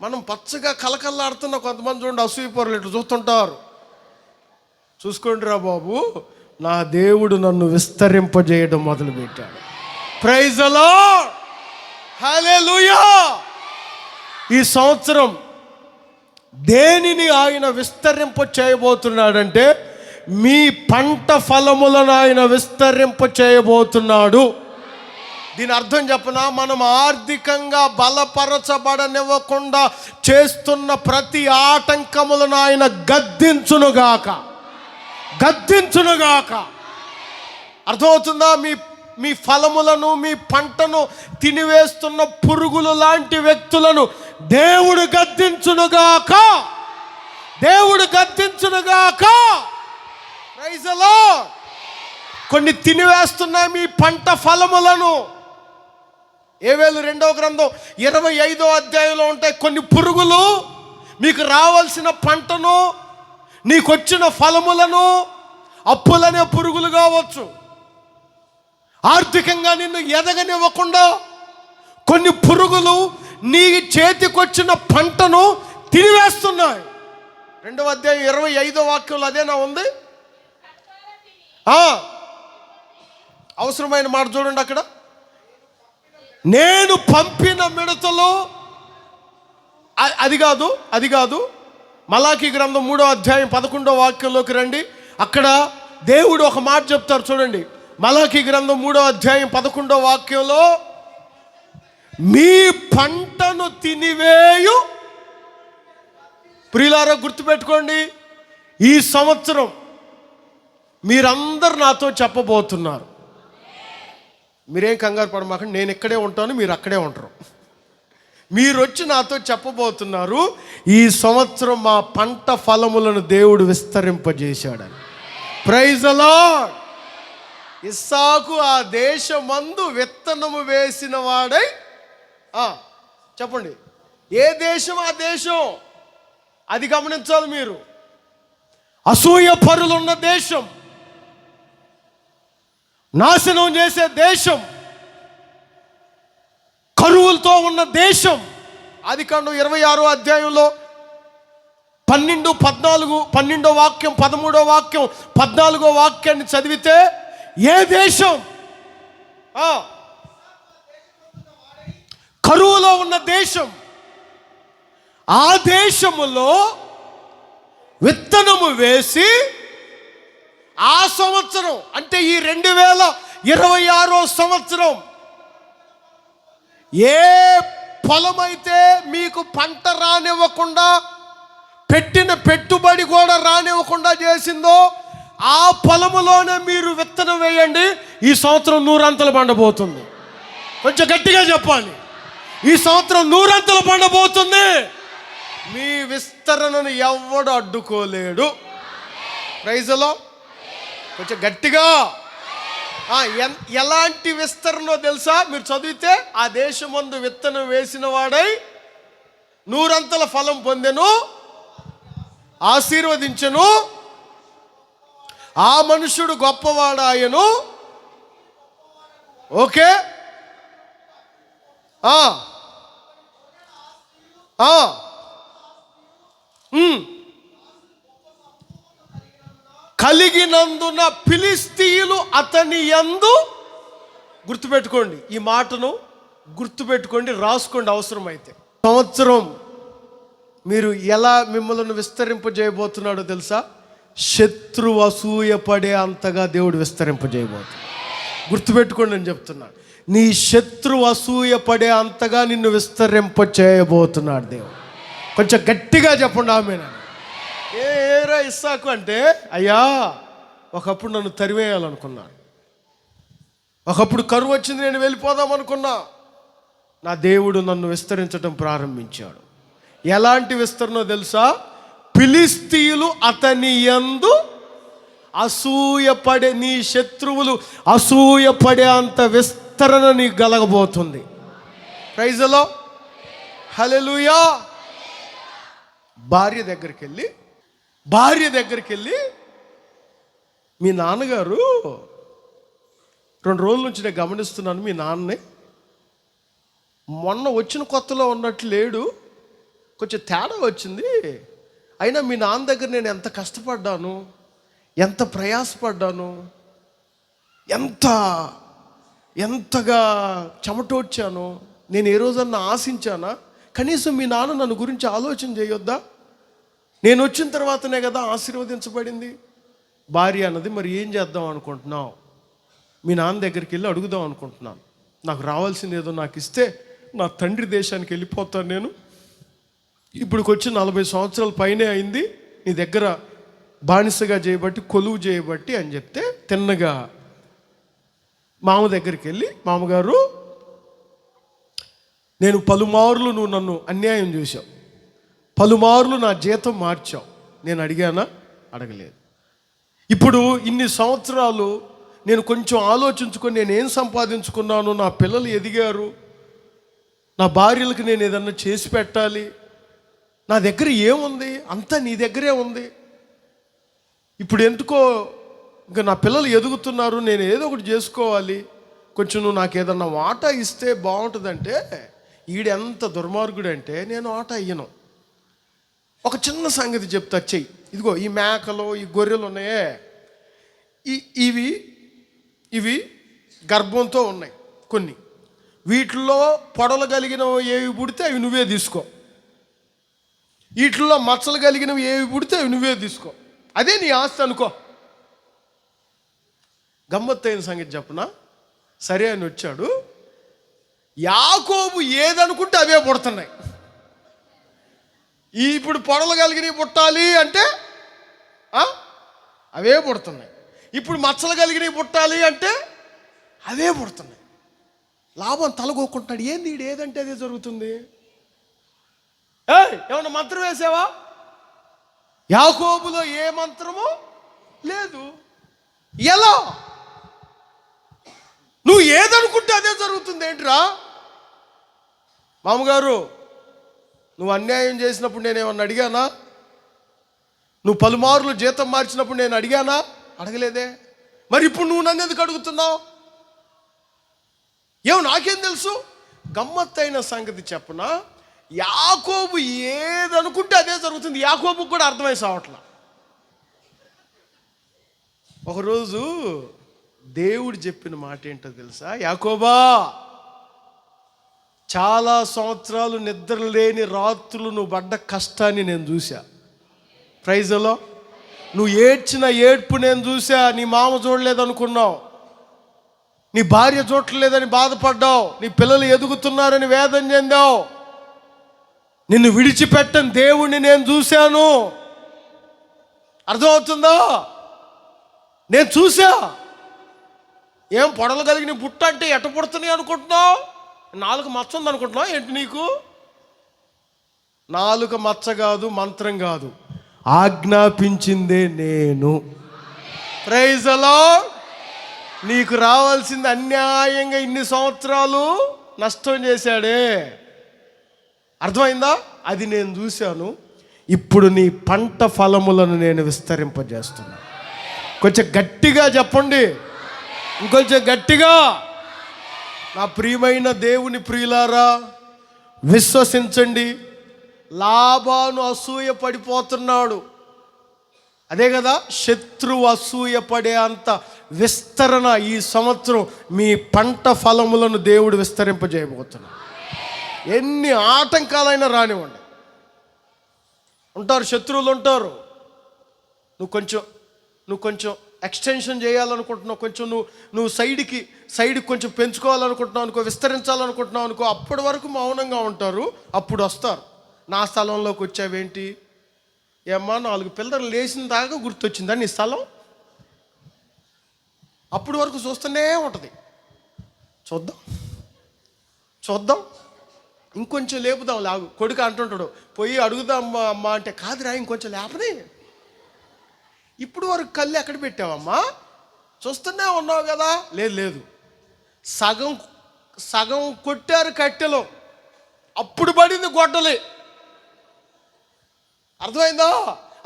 మనం పచ్చగా కలకల్లాడుతున్న కొంతమంది చూడండి, అసూయ పొరలు ఇట్లా చూస్తుంటారు. చూసుకోండి రా బాబు, నా దేవుడు నన్ను విస్తరింపజేయడం మొదలుపెట్టాడు. ప్రైజ్ ది లార్డ్, హల్లెలూయా. ఈ సంవత్సరం దేనిని ఆయన విస్తరింప చేయబోతున్నాడంటే మీ పంట ఫలములను ఆయన విస్తరింప చేయబోతున్నాడు. దీని అర్థం చెప్పనా, మనం ఆర్థికంగా బలపరచబడనివ్వకుండా చేస్తున్న ప్రతి ఆటంకములను ఆయన గద్దించునుగాక. అర్థమవుతుందా? మీ ఫలములను, మీ పంటను తినివేస్తున్న పురుగులు లాంటి వ్యక్తులను దేవుడు గద్దించునుగాక. Praise the lord. కొన్ని తినివేస్తున్నాయి మీ పంట ఫలములను. యోవేలు 2వ గ్రంథం 25వ అధ్యాయంలో ఉంటాయి కొన్ని పురుగులు మీకు రావాల్సిన పంటను, నీకొచ్చిన ఫలములను, అప్పులనే పురుగులు కావచ్చు, ఆర్థికంగా నిన్ను ఎదగనివ్వకుండా కొన్ని పురుగులు నీ చేతికొచ్చిన పంటను తినివేస్తున్నాయి. 2వ అధ్యాయం 25వ వాక్యంలో అదేనా ఉంది? అవసరమైన మాట చూడండి అక్కడ. నేను పంపిన మిడతలు, అది కాదు మలాకీ గ్రంథం 3వ అధ్యాయం 11వ వాక్యంలోకి రండి. అక్కడ దేవుడు ఒక మాట చెప్తారు చూడండి. మలాకీ గ్రంథం 3వ అధ్యాయం 11వ వాక్యంలో, మీ పంటను తినివేయు. ప్రియులారా, గుర్తుపెట్టుకోండి, ఈ సంవత్సరం మీరందరూ నాతో చెప్పబోతున్నారు. మీరేం కంగారు పడమాకండి, నేను ఇక్కడే ఉంటాను, మీరు అక్కడే ఉంటారు. మీరు వచ్చి నాతో చెప్పబోతున్నారు, ఈ సంవత్సరం మా పంట ఫలములను దేవుడు విస్తరింపజేశాడని. Praise the lord. ఇస్సాకు ఆ దేశమందు విత్తనము వేసిన వాడై, చెప్పండి ఏ దేశం? ఆ దేశం అది గమనించాలి మీరు. అసూయ పరులున్న దేశం, నాశనం చేసే దేశం, కరువులతో ఉన్న దేశం. ఆదికాండం 26వ అధ్యాయంలో 12, 14, 12వ వాక్యం, 13వ వాక్యం, 14వ వాక్యాన్ని చదివితే ఏ దేశం? కరువులో ఉన్న దేశం. ఆ దేశములో విత్తనము వేసి ఆ సంవత్సరం, అంటే ఈ 2026వ సంవత్సరం, ఏ పొలమైతే మీకు పంట రానివ్వకుండా, పెట్టిన పెట్టుబడి కూడా రానివ్వకుండా చేసిందో ఆ పొలములోనే మీరు విత్తనం వేయండి. ఈ సంవత్సరం 100 అంతలు పండబోతుంది. కొంచెం గట్టిగా చెప్పాలి, ఈ సంవత్సరం 100 అంతలు పండబోతుంది. మీ విస్తరణను ఎవడు అడ్డుకోలేడు. Praise the lord. కొంచెం గట్టిగా. ఎలాంటి విస్తరణో తెలుసా? మీరు చదివితే, ఆ దేశమందు విత్తనం వేసిన వాడై 100 అంతల ఫలం పొందెను, ఆశీర్వదించెను, ఆ మనుషుడు గొప్పవాడాయను. ఓకే, కలిగినందున ఫిలిష్తీయులు అతని యందు, గుర్తుపెట్టుకోండి ఈ మాటను, గుర్తుపెట్టుకోండి, రాసుకోండి అవసరమైతే. సంవత్సరం మీరు ఎలా మిమ్మల్ని విస్తరింపజేయబోతున్నాడో తెలుసా? శత్రువు అసూయపడే అంతగా దేవుడు విస్తరింపజేయబోతున్నాడు. గుర్తుపెట్టుకోండి అని చెప్తున్నాడు. నీ శత్రువు అసూయపడే అంతగా నిన్ను విస్తరింపజేయబోతున్నాడు దేవుడు. కొంచెం గట్టిగా చెప్పండి ఆమేన్. ఏరా ఇస్సాకు అంటే, అయ్యా ఒకప్పుడు నన్ను తరివేయాలనుకున్నాను, ఒకప్పుడు కరువు వచ్చింది, నేను వెళ్ళిపోదాం అనుకున్నా. నా దేవుడు నన్ను విస్తరించడం ప్రారంభించాడు. ఎలాంటి విస్తరణో తెలుసా? ఫిలిష్తీయులు అతని యందు అసూయపడే, నీ శత్రువులు అసూయపడే అంత విస్తరణ నీకు కలగబోతుంది. ప్రైజ్ ది లార్డ్, హల్లెలూయా. భార్య దగ్గరికి వెళ్ళి మీ నాన్నగారు 2 రోజుల నుంచి నేను గమనిస్తున్నాను, మీ నాన్నని మొన్న వచ్చిన కొత్తలో ఉన్నట్లు లేడు, కొంచెం తేడా వచ్చింది. అయినా మీ నాన్న దగ్గర నేను ఎంత కష్టపడ్డాను, ఎంత ప్రయాసపడ్డాను, ఎంతగా చెమటోడ్చాను. నేను ఏ రోజన్నా ఆశించానా? కనీసం మీ నాన్న నన్ను గురించి ఆలోచన చేయొద్దా? నేను వచ్చిన తర్వాతనే కదా ఆశీర్వదించబడింది. భార్య అన్నది, మరి ఏం చేద్దాం అనుకుంటున్నావు? మీ నాన్న దగ్గరికి వెళ్ళి అడుగుదాం అనుకుంటున్నాను. నాకు రావాల్సింది ఏదో నాకు ఇస్తే నా తండ్రి దేశానికి వెళ్ళిపోతాను నేను. ఇప్పుడుకి వచ్చి 40 సంవత్సరాల పైనే అయింది, నీ దగ్గర బానిసగా చేయబట్టి, కొలువు చేయబట్టి అని చెప్తే తిన్నగా మామ దగ్గరికి వెళ్ళి, మామగారు, నేను పలుమార్లు నువ్వు నన్ను అన్యాయం చేశావు, పలుమార్లు నా జీతం మార్చావు. నేను అడిగానా? అడగలేదు. ఇప్పుడు ఇన్ని సంవత్సరాలు నేను కొంచెం ఆలోచించుకొని నేనేం సంపాదించుకున్నాను, నా పిల్లలు ఎదిగారు, నా భార్యలకు నేను ఏదన్నా చేసి పెట్టాలి, నా దగ్గర ఏముంది? అంతా నీ దగ్గరే ఉంది. ఇప్పుడు ఎందుకో ఇంకా నా పిల్లలు ఎదుగుతున్నారు, నేను ఏదో ఒకటి చేసుకోవాలి, కొంచెం నువ్వు నాకు ఏదన్నా వాటా ఇస్తే బాగుంటుందంటే, ఈడెంత దుర్మార్గుడు అంటే నేను వాటా ఇయ్యను. ఒక చిన్న సంగతి చెప్తా, చెయ్యి. ఇదిగో ఈ మేకలు, ఈ గొర్రెలు ఉన్నాయే, ఇవి గర్భంతో ఉన్నాయి కొన్ని. వీటిల్లో పొడలు కలిగినవి ఏవి పుడితే అవి నువ్వే తీసుకో, వీటిల్లో మచ్చలు కలిగినవి ఏవి పుడితే అవి నువ్వే తీసుకో, అదే నీ ఆస్తి అనుకో. గమ్మత్తైన సంగతి చెప్పనా? సరే అని వచ్చాడు. యాకోబు ఏదనుకుంటే అవే పుడుతున్నాయి. ఇప్పుడు పొడలు కలిగినవి పుట్టాలి అంటే అవే పుడుతున్నాయి. ఇప్పుడు మచ్చలు కలిగినవి పుట్టాలి అంటే అవే పుడుతున్నాయి. లాభం తలగొక్కుంటాడు. ఏంది ఈడు ఏదంటే అదే జరుగుతుంది. ఏమన్నా మంత్రం వేసావా? యాకోబులో ఏ మంత్రము లేదు. ఎలా? నువ్వు ఏదనుకుంటే అదే జరుగుతుంది ఏంట్రా? మామగారు, నువ్వు అన్యాయం చేసినప్పుడు నేనేమన్నా అడిగానా? నువ్వు పలుమార్లు జీతం మార్చినప్పుడు నేను అడిగానా? అడగలేదే. మరి ఇప్పుడు నువ్వు నన్ను ఎందుకు అడుగుతున్నావు? ఏమో నాకేం తెలుసు. గమ్మత్తైన సంగతి చెప్పనా, యాకోబు ఏదనుకుంటే అదే జరుగుతుంది. యాకోబుకు కూడా అర్థమై సావట్లా. ఒకరోజు దేవుడు చెప్పిన మాట ఏంటో తెలుసా? యాకోబా, చాలా సంవత్సరాలు నిద్ర లేని రాత్రులు నువ్వు పడ్డ కష్టాన్ని నేను చూసా. ప్రైజ్లో నువ్వు ఏడ్చిన ఏడ్పు నేను చూసా. నీ మామ చూడలేదనుకున్నావు, నీ భార్య చూడలేదని బాధపడ్డావు, నీ పిల్లలు ఎదుగుతున్నారని వేదన చెందావు. నిన్ను విడిచిపెట్టని దేవుణ్ణి నేను చూశాను. అర్థమవుతుందా? నేను చూసా. ఏం పొడలు కలిగిన బుట్ట అంటే ఎట్ట పుడుతున్నాయి అనుకుంటున్నావు? 4 మచ్చ ఉంది అనుకుంటున్నావు ఏంటి? నీకు 4 మచ్చ కాదు, మంత్రం కాదు, ఆజ్ఞాపించిందే నేను. Praise the Lord. నీకు రావాల్సింది అన్యాయంగా ఇన్ని సంవత్సరాలు నష్టం చేశాడే, అర్థమైందా? అది నేను చూశాను. ఇప్పుడు నీ పంట ఫలములను నేను విస్తరింపజేస్తున్నా. కొంచెం గట్టిగా చెప్పండి, ఇంకొంచెం గట్టిగా. నా ప్రియమైన దేవుని ప్రియులారా, విశ్వసించండి. లాబాను అసూయ పడిపోతున్నాడు. అదే కదా, శత్రువు అసూయ పడే అంత విస్తరణ ఈ సంవత్సరం మీ పంట ఫలములను దేవుడు విస్తరింపజేయబోతున్నాడు. ఎన్ని ఆటంకాలైనా రానివ్వండి. ఉంటారు, శత్రువులు ఉంటారు. నువ్వు కొంచెం ఎక్స్టెన్షన్ చేయాలనుకుంటున్నావు, కొంచెం నువ్వు సైడ్కి కొంచెం పెంచుకోవాలనుకుంటున్నావు అనుకో, విస్తరించాలనుకుంటున్నావు అనుకో, అప్పటి వరకు మౌనంగా ఉంటారు. అప్పుడు వస్తారు, నా స్థలంలోకి వచ్చావేంటి? ఏమ్మా 4 పిల్లలు లేచిన దాకా గుర్తొచ్చిందా నీ స్థలం? అప్పటి వరకు చూస్తూనే ఉంటుంది. చూద్దాం ఇంకొంచెం లేపుదాం, లాగు. కొడుకు అంటుంటాడు, పోయి అడుగుదాం అమ్మా అంటే, కాదురా ఇంకొంచెం లేపని. ఇప్పుడు వరకు కళ్ళు ఎక్కడ పెట్టావమ్మా? చూస్తూనే ఉన్నావు కదా. లేదు, సగం కొట్టారు కట్టెలో, అప్పుడు పడింది గొడ్డలి. అర్థమైందా?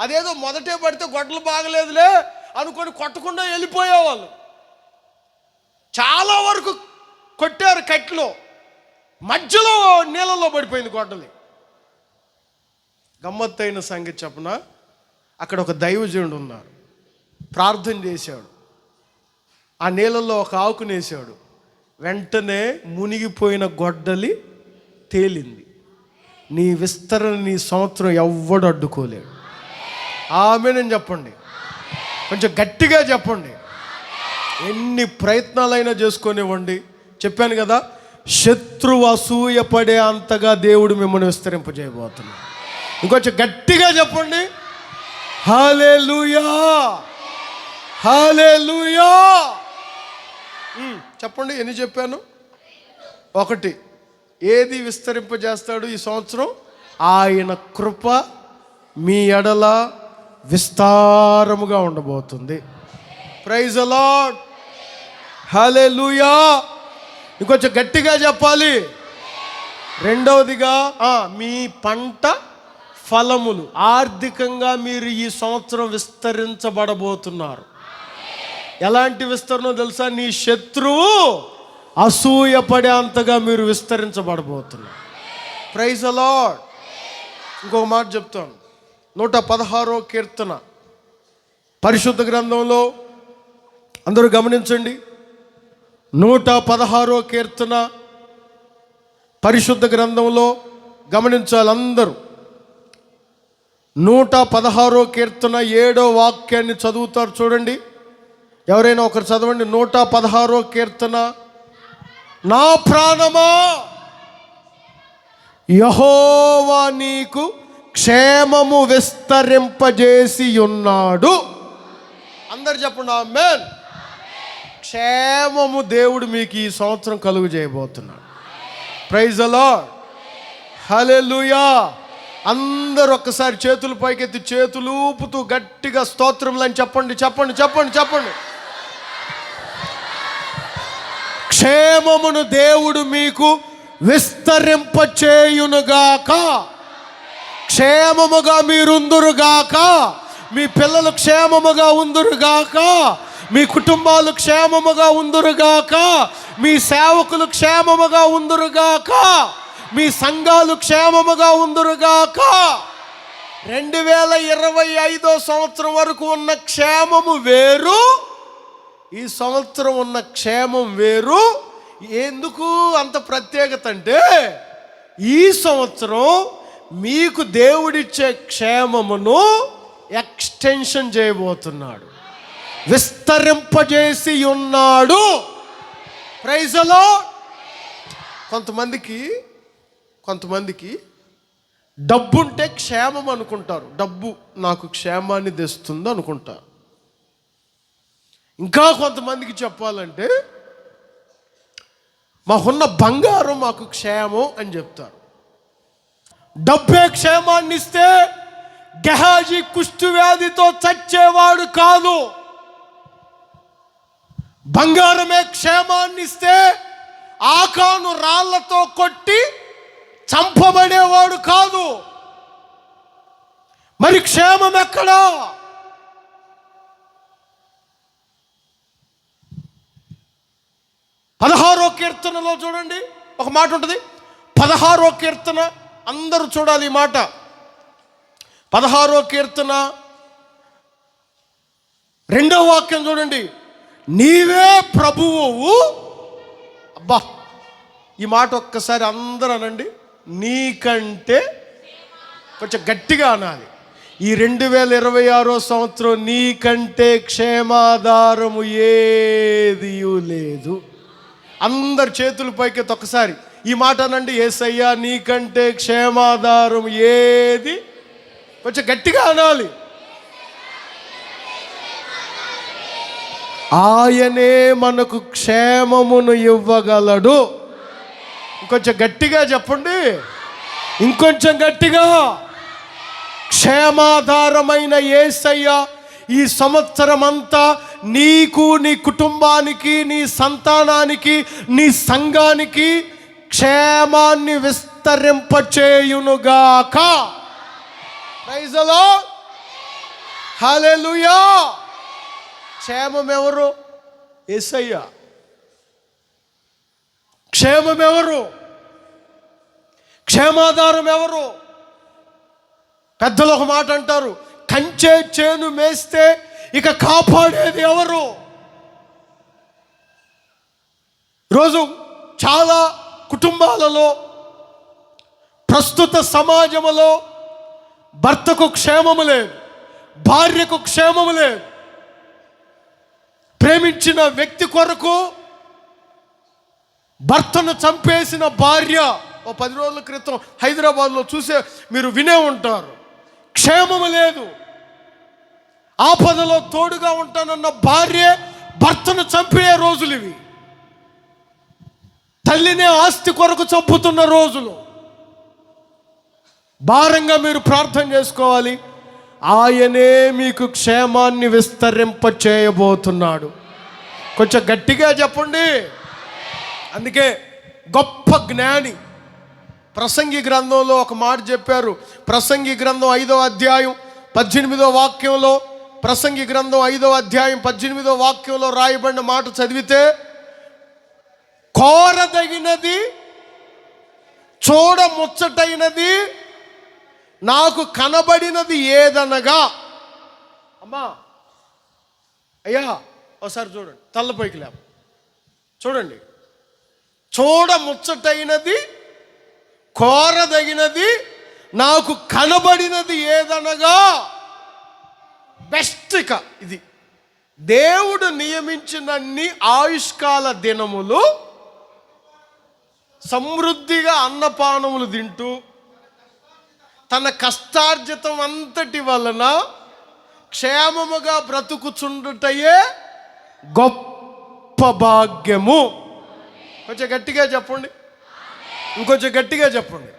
అదేదో మొదటే పడితే గొడ్డలు బాగలేదులే అనుకొని కొట్టకుండా వెళ్ళిపోయేవాళ్ళు. చాలా వరకు కొట్టారు కట్టెలో, మధ్యలో నీళ్ళలో పడిపోయింది గొడ్డలి. గమ్మత్తైన సంగతి చెప్పనా, అక్కడ ఒక దైవజనుడు ఉన్నారు. ప్రార్థన చేశాడు. ఆ నీళ్ళల్లో ఒక ఆకునేసాడు. వెంటనే మునిగిపోయిన గొడ్డలి తేలింది. నీ విస్తరణ, నీ సంవత్సరం ఎవ్వడు అడ్డుకోలేడు. ఆమేనని చెప్పండి, కొంచెం గట్టిగా చెప్పండి. ఎన్ని ప్రయత్నాలైనా చేసుకొనివ్వండి. చెప్పాను కదా, శత్రువు అసూయపడే అంతగా దేవుడు మిమ్మల్ని విస్తరింపజేయబోతున్నాడు. ఇంకొంచెం గట్టిగా చెప్పండి, హల్లెలూయా, హల్లెలూయా. చెప్పండి, ఎన్ని చెప్పాను? 1, ఏది విస్తరింపజేస్తాడు ఈ సంవత్సరం? ఆయన కృప మీ ఎడల విస్తారముగా ఉండబోతుంది. ప్రైజ్ ది లార్డ్, హల్లెలూయా. ఇంకొంచెం గట్టిగా చెప్పాలి. రెండవదిగా మీ పంట ఫలములు, ఆర్థికంగా మీరు ఈ సంవత్సరం విస్తరించబడబోతున్నారు. ఎలాంటి విస్తరణ తెలుసా? నీ శత్రువు అసూయపడే అంతగా మీరు విస్తరించబడబోతున్నారు. Praise the lord. ఇంకొక మాట చెప్తాను. 116వ కీర్తన పరిశుద్ధ గ్రంథంలో అందరూ గమనించండి. 116వ కీర్తన పరిశుద్ధ గ్రంథంలో గమనించాలి అందరూ. 116వ కీర్తన 7వ వాక్యాన్ని చదువుతారు, చూడండి. ఎవరైనా ఒకరు చదవండి. 116వ కీర్తన. నా ప్రాణమా యెహోవా నీకు క్షేమము విస్తరింపజేసి ఉన్నాడు. అందరు చెప్పండి ఆమేన్. క్షేమము దేవుడు మీకు ఈ సంవత్సరం కలుగు చేయబోతున్నాడు. ప్రైజ్ ది లార్డ్, హల్లెలూయా. అందరూ ఒక్కసారి చేతులు పైకెత్తి చేతులు ఊపుతూ గట్టిగా స్తోత్రములని చెప్పండి, చెప్పండి, చెప్పండి, చెప్పండి. క్షేమమును దేవుడు మీకు విస్తరింపచేయునుగాక. క్షేమముగా మీరుందురుగాక. మీ పిల్లలు క్షేమముగా ఉందురుగాక. మీ కుటుంబాలు క్షేమముగా ఉందురుగాక. మీ సేవకులు క్షేమముగా ఉందురుగాక. మీ సంఘాలు క్షేమముగా ఉందురుగాక. 2025వ సంవత్సరం వరకు ఉన్న క్షేమము వేరు, ఈ సంవత్సరం ఉన్న క్షేమం వేరు. ఎందుకు అంత ప్రత్యేకత అంటే, ఈ సంవత్సరం మీకు దేవుడిచ్చే క్షేమమును ఎక్స్టెన్షన్ చేయబోతున్నాడు, విస్తరింపజేసి ఉన్నాడు. Praise the Lord. కొంతమందికి డబ్బుంటే క్షేమం అనుకుంటారు. డబ్బు నాకు క్షేమాన్ని తెస్తుంది అనుకుంటారు. ఇంకా కొంతమందికి చెప్పాలంటే మాకున్న బంగారం మాకు క్షేమం అని చెప్తారు. డబ్బే క్షేమాన్ని ఇస్తే గెహాజీ కుష్టు వ్యాధితో చచ్చేవాడు కాదు. బంగారమే క్షేమాన్ని ఇస్తే ఆకాను రాళ్లతో కొట్టి చంపబడేవాడు కాదు. మరి క్షేమం ఎక్కడా? పదహారో కీర్తనలో చూడండి, ఒక మాట ఉంటుంది. 16వ కీర్తన, అందరూ చూడాలి ఈ మాట. 16వ కీర్తన 2వ వాక్యం చూడండి. నీవే ప్రభువు. అబ్బా, ఈ మాట ఒక్కసారి అందరూ అనండి. నీకంటే, కొంచెం గట్టిగా అనాలి. ఈ 2026వ సంవత్సరం నీకంటే క్షేమాధారము ఏది లేదు. అందరు చేతుల పైకి ఒక్కసారి ఈ మాట అనండి. యేసయ్యా నీకంటే క్షేమాధారం ఏది? కొంచెం గట్టిగా అనాలి. ఆయనే మనకు క్షేమమును ఇవ్వగలడు. ఇంకొంచెం గట్టిగా చెప్పండి, ఇంకొంచెం గట్టిగా. క్షేమాధారమైన యేసయ్య ఈ సంవత్సరం అంతా నీకు, నీ కుటుంబానికి, నీ సంతానానికి, నీ సంఘానికి క్షేమాన్ని విస్తరింపచేయునుగాక. ప్రైజ్ ది లార్డ్, హల్లెలూయా. క్షేమం ఎవరు? యేసయ్య. క్షేమం ఎవరు? క్షేమాధారం ఎవరు? పెద్దలు ఒక మాట అంటారు, కంచే చేను మేస్తే ఇక కాపాడేది ఎవరు? రోజు చాలా కుటుంబాలలో, ప్రస్తుత సమాజంలో భర్తకు క్షేమము లేదు, భార్యకు క్షేమము లేదు. ప్రేమించిన వ్యక్తి కొరకు భర్తను చంపేసిన భార్య, 10 రోజుల క్రితం హైదరాబాద్లో చూసే మీరు వినే ఉంటారు. క్షేమము లేదు. ఆపదలో తోడుగా ఉంటానన్న భార్య భర్తను చంపే రోజులు ఇవి. తల్లినే ఆస్తి కొరకు చంపుతున్న రోజులు. భారంగా మీరు ప్రార్థన చేసుకోవాలి. ఆయనే మీకు క్షేమాన్ని విస్తరింప చేయబోతున్నాడు. కొంచెం గట్టిగా చెప్పండి. అందుకే గొప్ప జ్ఞాని ప్రసంగి గ్రంథంలో ఒక మాట చెప్పారు. ప్రసంగి గ్రంథం 5వ అధ్యాయం 18వ వాక్యంలో, ప్రసంగి గ్రంథం 5వ అధ్యాయం 18వ వాక్యంలో రాయబడిన మాట చదివితే, కోరదగినది, చూడముచ్చటైనది, నాకు కనబడినది ఏదనగా. అమ్మా, అయ్యా ఒకసారి చూడండి, తల్లపైకి లేపు చూడండి. చూడముచ్చటైనది, కోరదగినది, నాకు కనబడినది ఏదనగా. బెస్ట్. ఇక ఇది దేవుడు నియమించినన్ని ఆయుష్కాల దినములు సమృద్ధిగా అన్నపానములు తింటూ తన కష్టార్జితం అంతటి వలన క్షేమముగా బ్రతుకుచుండుటయే గొప్ప భాగ్యము. కొంచెం గట్టిగా చెప్పండి, ఇంకొంచెం గట్టిగా చెప్పండి.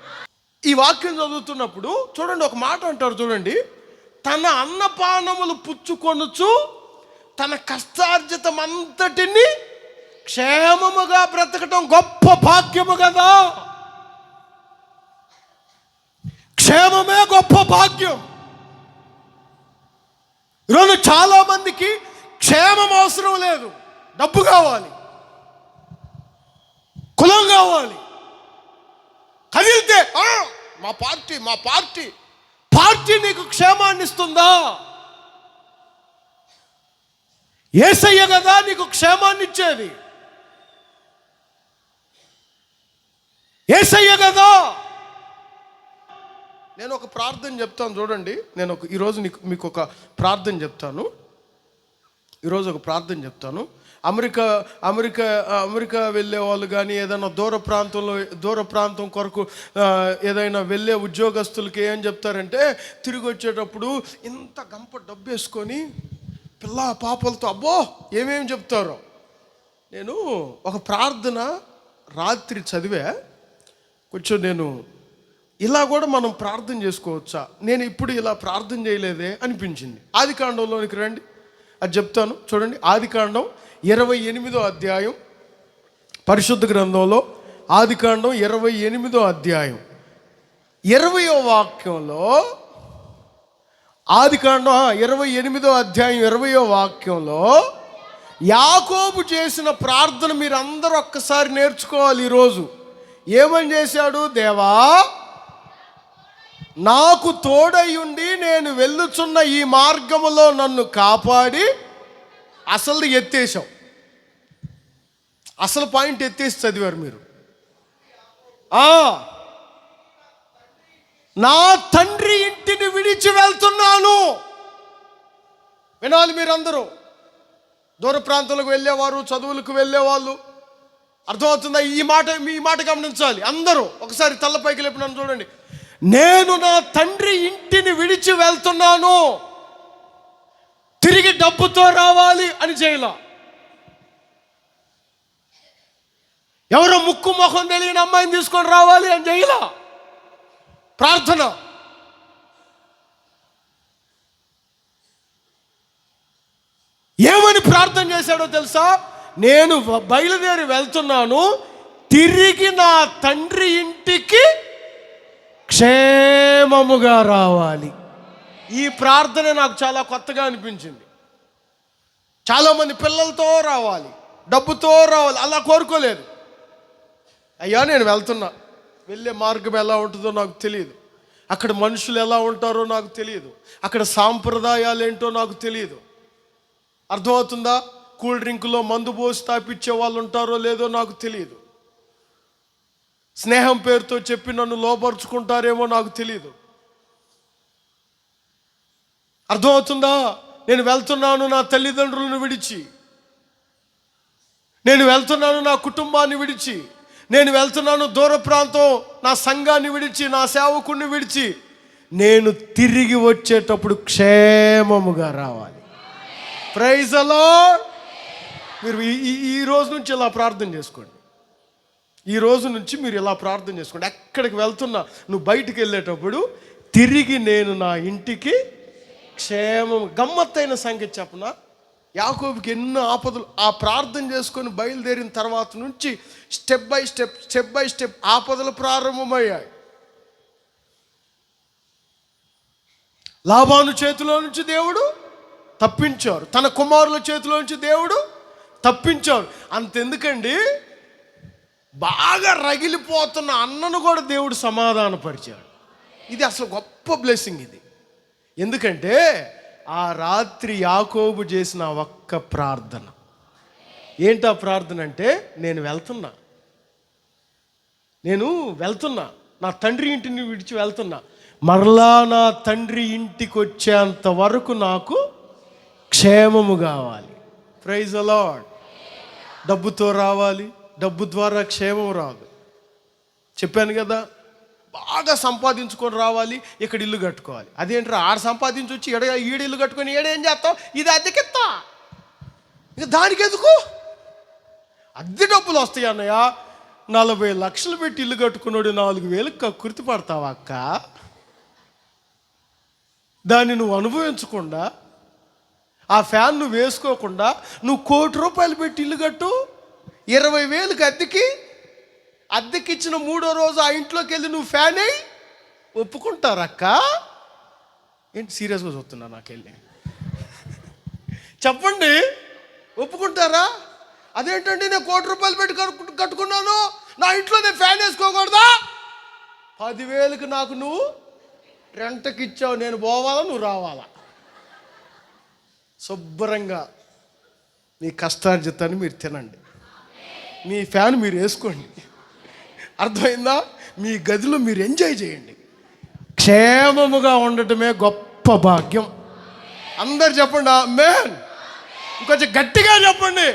ఈ వాక్యం చదువుతున్నప్పుడు చూడండి, ఒక మాట అంటారు చూడండి, తన అన్నపానములు పుచ్చుకొనుచు తన కష్టార్జితం అంతటిని క్షేమముగా బ్రతకటం గొప్ప భాగ్యము కదా. క్షేమమే గొప్ప భాగ్యం. ఈరోజు చాలా మందికి క్షేమం అవసరం లేదు. డబ్బు కావాలి, కులం కావాలి, కదిలితే మా పార్టీ నీకు క్షేమాన్ని ఇస్తుందా? యేసయ్య కదా నీకు క్షేమాన్ని ఇచ్చేది. యేసయ్య కదా. నేను ఒక ప్రార్థన చెప్తాను చూడండి. ఈరోజు మీకు ఒక ప్రార్థన చెప్తాను. అమెరికా వెళ్ళే వాళ్ళు కానీ, ఏదైనా దూర ప్రాంతం కొరకు ఏదైనా వెళ్ళే ఉద్యోగస్తులకి ఏం చెప్తారంటే, తిరిగి వచ్చేటప్పుడు ఇంత గంప డబ్బు వేసుకొని పిల్ల పాపలతో అబ్బో ఏమేమి చెప్తారో. నేను ఒక ప్రార్థన రాత్రి చదివా. కొంచెం నేను ఇలా కూడా మనం ప్రార్థన చేసుకోవచ్చా, నేను ఇప్పుడు ఇలా ప్రార్థన చేయలేదే అనిపించింది. ఆదికాండంలోనికి రండి, అది చెప్తాను చూడండి. ఆదికాండం 28వ అధ్యాయం, పరిశుద్ధ గ్రంథంలో ఆదికాండం 28వ అధ్యాయం 20వ వాక్యంలో, ఆదికాండం 28వ అధ్యాయం 20వ వాక్యంలో యాకోబు చేసిన ప్రార్థన మీరు అందరూ ఒక్కసారి నేర్చుకోవాలి ఈరోజు. ఏమని చేశాడు? దేవా, నాకు తోడయుండి నేను వెళ్ళుచున్న ఈ మార్గములో నన్ను కాపాడి. అసలు ఎత్తేసాం, అసలు పాయింట్ ఎత్తేసి చదివారు మీరు. నా తండ్రి ఇంటిని విడిచి వెళ్తున్నాను. వినాలి మీరందరూ, దూర ప్రాంతాలకు వెళ్ళేవారు, చదువులకు వెళ్ళేవాళ్ళు, అర్థమవుతుందా? ఈ మాట గమనించాలి అందరూ. ఒకసారి తల్లపైకి లేపి నన్ను చూడండి. నేను నా తండ్రి ఇంటిని విడిచి వెళ్తున్నాను, తిరిగి డబ్బుతో రావాలి అని చేయలా. ఎవరో ముక్కు మొహం తెలియని అమ్మాయిని తీసుకొని రావాలి అని చేయలా. ప్రార్థన. ఏమని ప్రార్థన చేశాడో తెలుసా? నేను బయలుదేరి వెళ్తున్నాను, తిరిగి నా తండ్రి ఇంటికి క్షేమముగా రావాలి. ఈ ప్రార్థన నాకు చాలా కొత్తగా అనిపించింది. చాలామంది పిల్లలతో రావాలి, డబ్బుతో రావాలి, అలా కోరుకోలేదు. అయ్యా నేను వెళ్తున్నా, వెళ్ళే మార్గం ఎలా ఉంటుందో నాకు తెలియదు, అక్కడ మనుషులు ఎలా ఉంటారో నాకు తెలియదు, అక్కడ సాంప్రదాయాలు ఏంటో నాకు తెలియదు. అర్థమవుతుందా? కూల్ డ్రింకులో మందు పోసి తాపిచ్చే వాళ్ళు ఉంటారో లేదో నాకు తెలియదు. స్నేహం పేరుతో చెప్పి నన్ను లోపరుచుకుంటారేమో నాకు తెలియదు. అర్థమవుతుందా? నేను వెళ్తున్నాను నా తల్లిదండ్రులను విడిచి, నేను వెళ్తున్నాను నా కుటుంబాన్ని విడిచి, నేను వెళ్తున్నాను దూర ప్రాంతం నా సంఘాన్ని విడిచి, నా సేవకుడిని విడిచి. నేను తిరిగి వచ్చేటప్పుడు క్షేమముగా రావాలి. Praise the Lord. మీరు ఈ రోజు నుంచి ఇలా ప్రార్థన చేసుకోండి. ఈ రోజు నుంచి మీరు ఇలా ప్రార్థన చేసుకోండి. ఎక్కడికి వెళ్తున్నా నువ్వు బయటికి వెళ్ళేటప్పుడు తిరిగి నేను నా ఇంటికి క్షేమం. గమ్మత్తైన సంగతి చెప్పనా, యాకోబుకి ఎన్నో ఆపదలు. ఆ ప్రార్థన చేసుకొని బయలుదేరిన తర్వాత నుంచి స్టెప్ బై స్టెప్ ఆపదలు ప్రారంభమయ్యాయి. లాబాను చేతిలో నుంచి దేవుడు తప్పించారు, తన కుమారుల చేతిలో నుంచి దేవుడు తప్పించారు. అంతెందుకండి, బాగా రగిలిపోతున్న అన్నను కూడా దేవుడు సమాధానపరిచాడు. ఇది అసలు గొప్ప బ్లెస్సింగ్ ఇది. ఎందుకంటే ఆ రాత్రి యాకోబు చేసిన ఒక్క ప్రార్థన. ఏంటా ప్రార్థన అంటే, నేను వెళ్తున్నా, నా తండ్రి ఇంటిని విడిచి వెళ్తున్నా, మరలా నా తండ్రి ఇంటికి వచ్చేంత వరకు నాకు క్షేమము కావాలి. Praise the Lord. డబ్బుతో రావాలి, డబ్బు ద్వారా క్షేమం రాదు. చెప్పాను కదా, బాగా సంపాదించుకొని రావాలి, ఇక్కడ ఇల్లు కట్టుకోవాలి. అదేంట్రా, ఆడ సంపాదించి వచ్చి ఈడ ఇల్లు కట్టుకొని ఏడేం చేస్తావు, ఇది అద్దెకెత్తా, ఇక దానికి ఎందుకు? అద్దె డబ్బులు వస్తాయి అన్నయ్య. 40 లక్షలు పెట్టి ఇల్లు కట్టుకున్నాడు, 4,000 కక్కుర్తి పడతావా అక్క? దాన్ని నువ్వు అనుభవించకుండా, ఆ ఫ్యాన్ నువ్వు వేసుకోకుండా, నువ్వు 1 కోటి రూపాయలు పెట్టి ఇల్లు కట్టు, 20,000కి అద్దెకిచ్చిన 3వ రోజు ఆ ఇంట్లోకి వెళ్ళి నువ్వు ఫ్యాన్ అయ్యి ఒప్పుకుంటారక్క? ఏంటి సీరియస్గా చూస్తున్నా? నాకెళ్ళి చెప్పండి, ఒప్పుకుంటారా? అదేంటండి, నేను 1 కోటి రూపాయలు పెట్టి కట్టుకున్నాను, నా ఇంట్లో నేను ఫ్యాన్ వేసుకోకూడదా? 10,000కి నాకు నువ్వు రెంట్కి ఇచ్చావు, నేను పోవాలా, నువ్వు రావాలా? శుభ్రంగా మీ కష్టార్జితాన్ని మీరు తినండి, మీ ఫ్యాన్ మీరు వేసుకోండి. అర్థమైందా? మీ గదిలో మీరు ఎంజాయ్ చేయండి. క్షేమముగా ఉండటమే గొప్ప భాగ్యం. అందరు చెప్పండి ఆమేన్. ఇంకొంచెం గట్టిగా చెప్పండి.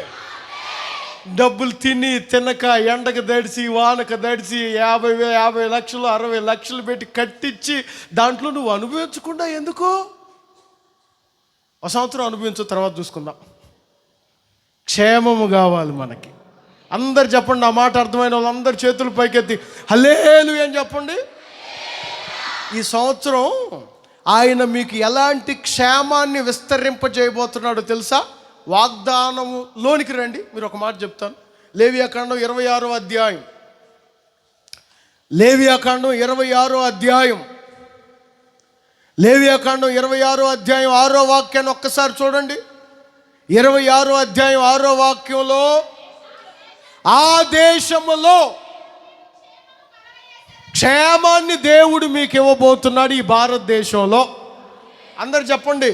డబ్బులు తినక ఎండకు దడిసి వానకు దడిసి 50 లక్షలు 60 లక్షలు పెట్టి కట్టించి దాంట్లో నువ్వు అనుభవించకుండా ఎందుకు? 1 సంవత్సరం అనుభవించు, తర్వాత చూసుకుందాం. క్షేమము కావాలి మనకి. అందరు చెప్పండి, ఆ మాట అర్థమైన వాళ్ళందరూ చేతులు పైకెత్తి హల్లెలూయా అని చెప్పండి. ఈ సంవత్సరం ఆయన మీకు ఎలాంటి క్షేమాన్ని విస్తరింపజేయబోతున్నాడో తెలుసా? వాగ్దానములోనికి రండి. మీరు ఒక మాట చెప్తాను. లేవియాకాండం 26వ అధ్యాయం, లేవియాకాండం 26వ అధ్యాయం, లేవియాకాండం 26వ అధ్యాయం 6వ వాక్యాన్ని ఒక్కసారి చూడండి. 26వ అధ్యాయం 6వ వాక్యంలో, ఆ దేశములో క్షేమాన్ని దేవుడు మీకు ఇవ్వబోతున్నాడు. ఈ భారతదేశంలో అందరు చెప్పండి.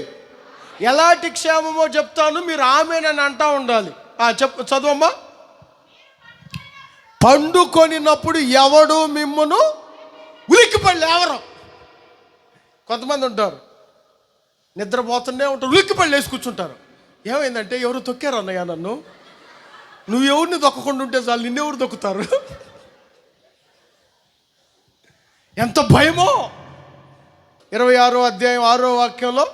ఎలాంటి క్షేమమో చెప్తాను, మీరు ఆమేనని అంటా ఉండాలి. చదువమ్మా. పండుకొనినప్పుడు ఎవడు మిమ్మును ఉలిక్కిపడి లేవరు. కొంతమంది ఉంటారు, నిద్రపోతుండే ఉంటారు, ఉలిక్కిపడి లేచి కూర్చుంటారు. ఏమైందంటే, ఎవరు తొక్కారు అన్నయ్య నన్ను, నువ్వు ఎవరిని దొక్కకుండా ఉంటే చాలు, నిన్నెవరు దొక్కుతారు? ఎంత భయమో. 26వ అధ్యాయం 6వ వాక్యంలో,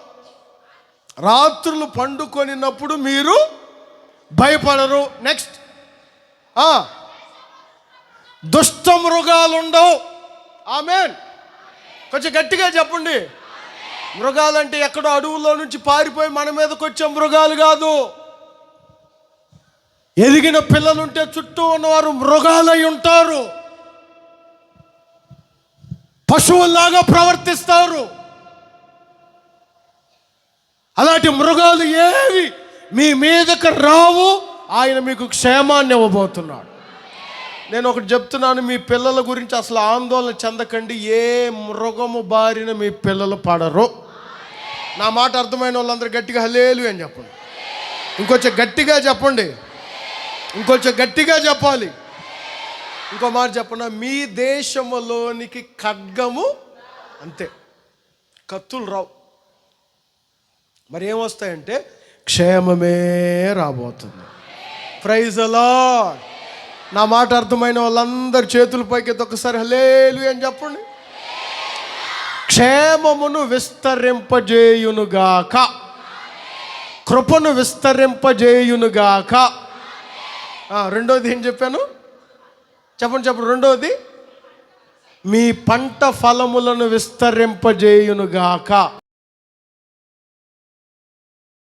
రాత్రులు పండుకొనినప్పుడు మీరు భయపడరు. నెక్స్ట్, దుష్ట మృగాలు ఉండవు. ఆమేన్. కొంచెం గట్టిగా చెప్పండి. మృగాలంటే ఎక్కడో అడవుల్లో నుంచి పారిపోయి మన మీదకి వచ్చే మృగాలు కాదు. ఎదిగిన పిల్లలుంటే చుట్టూ ఉన్నవారు మృగాలై ఉంటారు, పశువుల్లాగా ప్రవర్తిస్తారు. అలాంటి మృగాలు ఏవి మీ మీదకి రావు. ఆయన మీకు క్షేమాన్ని ఇవ్వబోతున్నాడు. నేను ఒకటి చెప్తున్నాను, మీ పిల్లల గురించి అసలు ఆందోళన చెందకండి. ఏ మృగము బారిన మీ పిల్లలు పడరు. నా మాట అర్థమైన వాళ్ళందరూ గట్టిగా హల్లెలూయా అని చెప్పండి. ఇంకొంచెం గట్టిగా చెప్పండి, ఇంకొంచెం గట్టిగా చెప్పాలి. ఇంకో మాట చెప్పనా, మీ దేశములోనికి ఖడ్గము, అంతే, కత్తులు రావు. మరి ఏమొస్తాయంటే క్షేమమే రాబోతుంది. Praise the Lord. నా మాట అర్థమైన వాళ్ళందరూ చేతుల పైకి ఒకసారి హల్లెలూయా అని చెప్పండి. క్షేమమును విస్తరింపజేయునుగాక, కృపను విస్తరింపజేయునుగాక. రెండోది ఏం చెప్పాను చెప్పండి. రెండోది, మీ పంట ఫలములను విస్తరింపజేయునుగాక.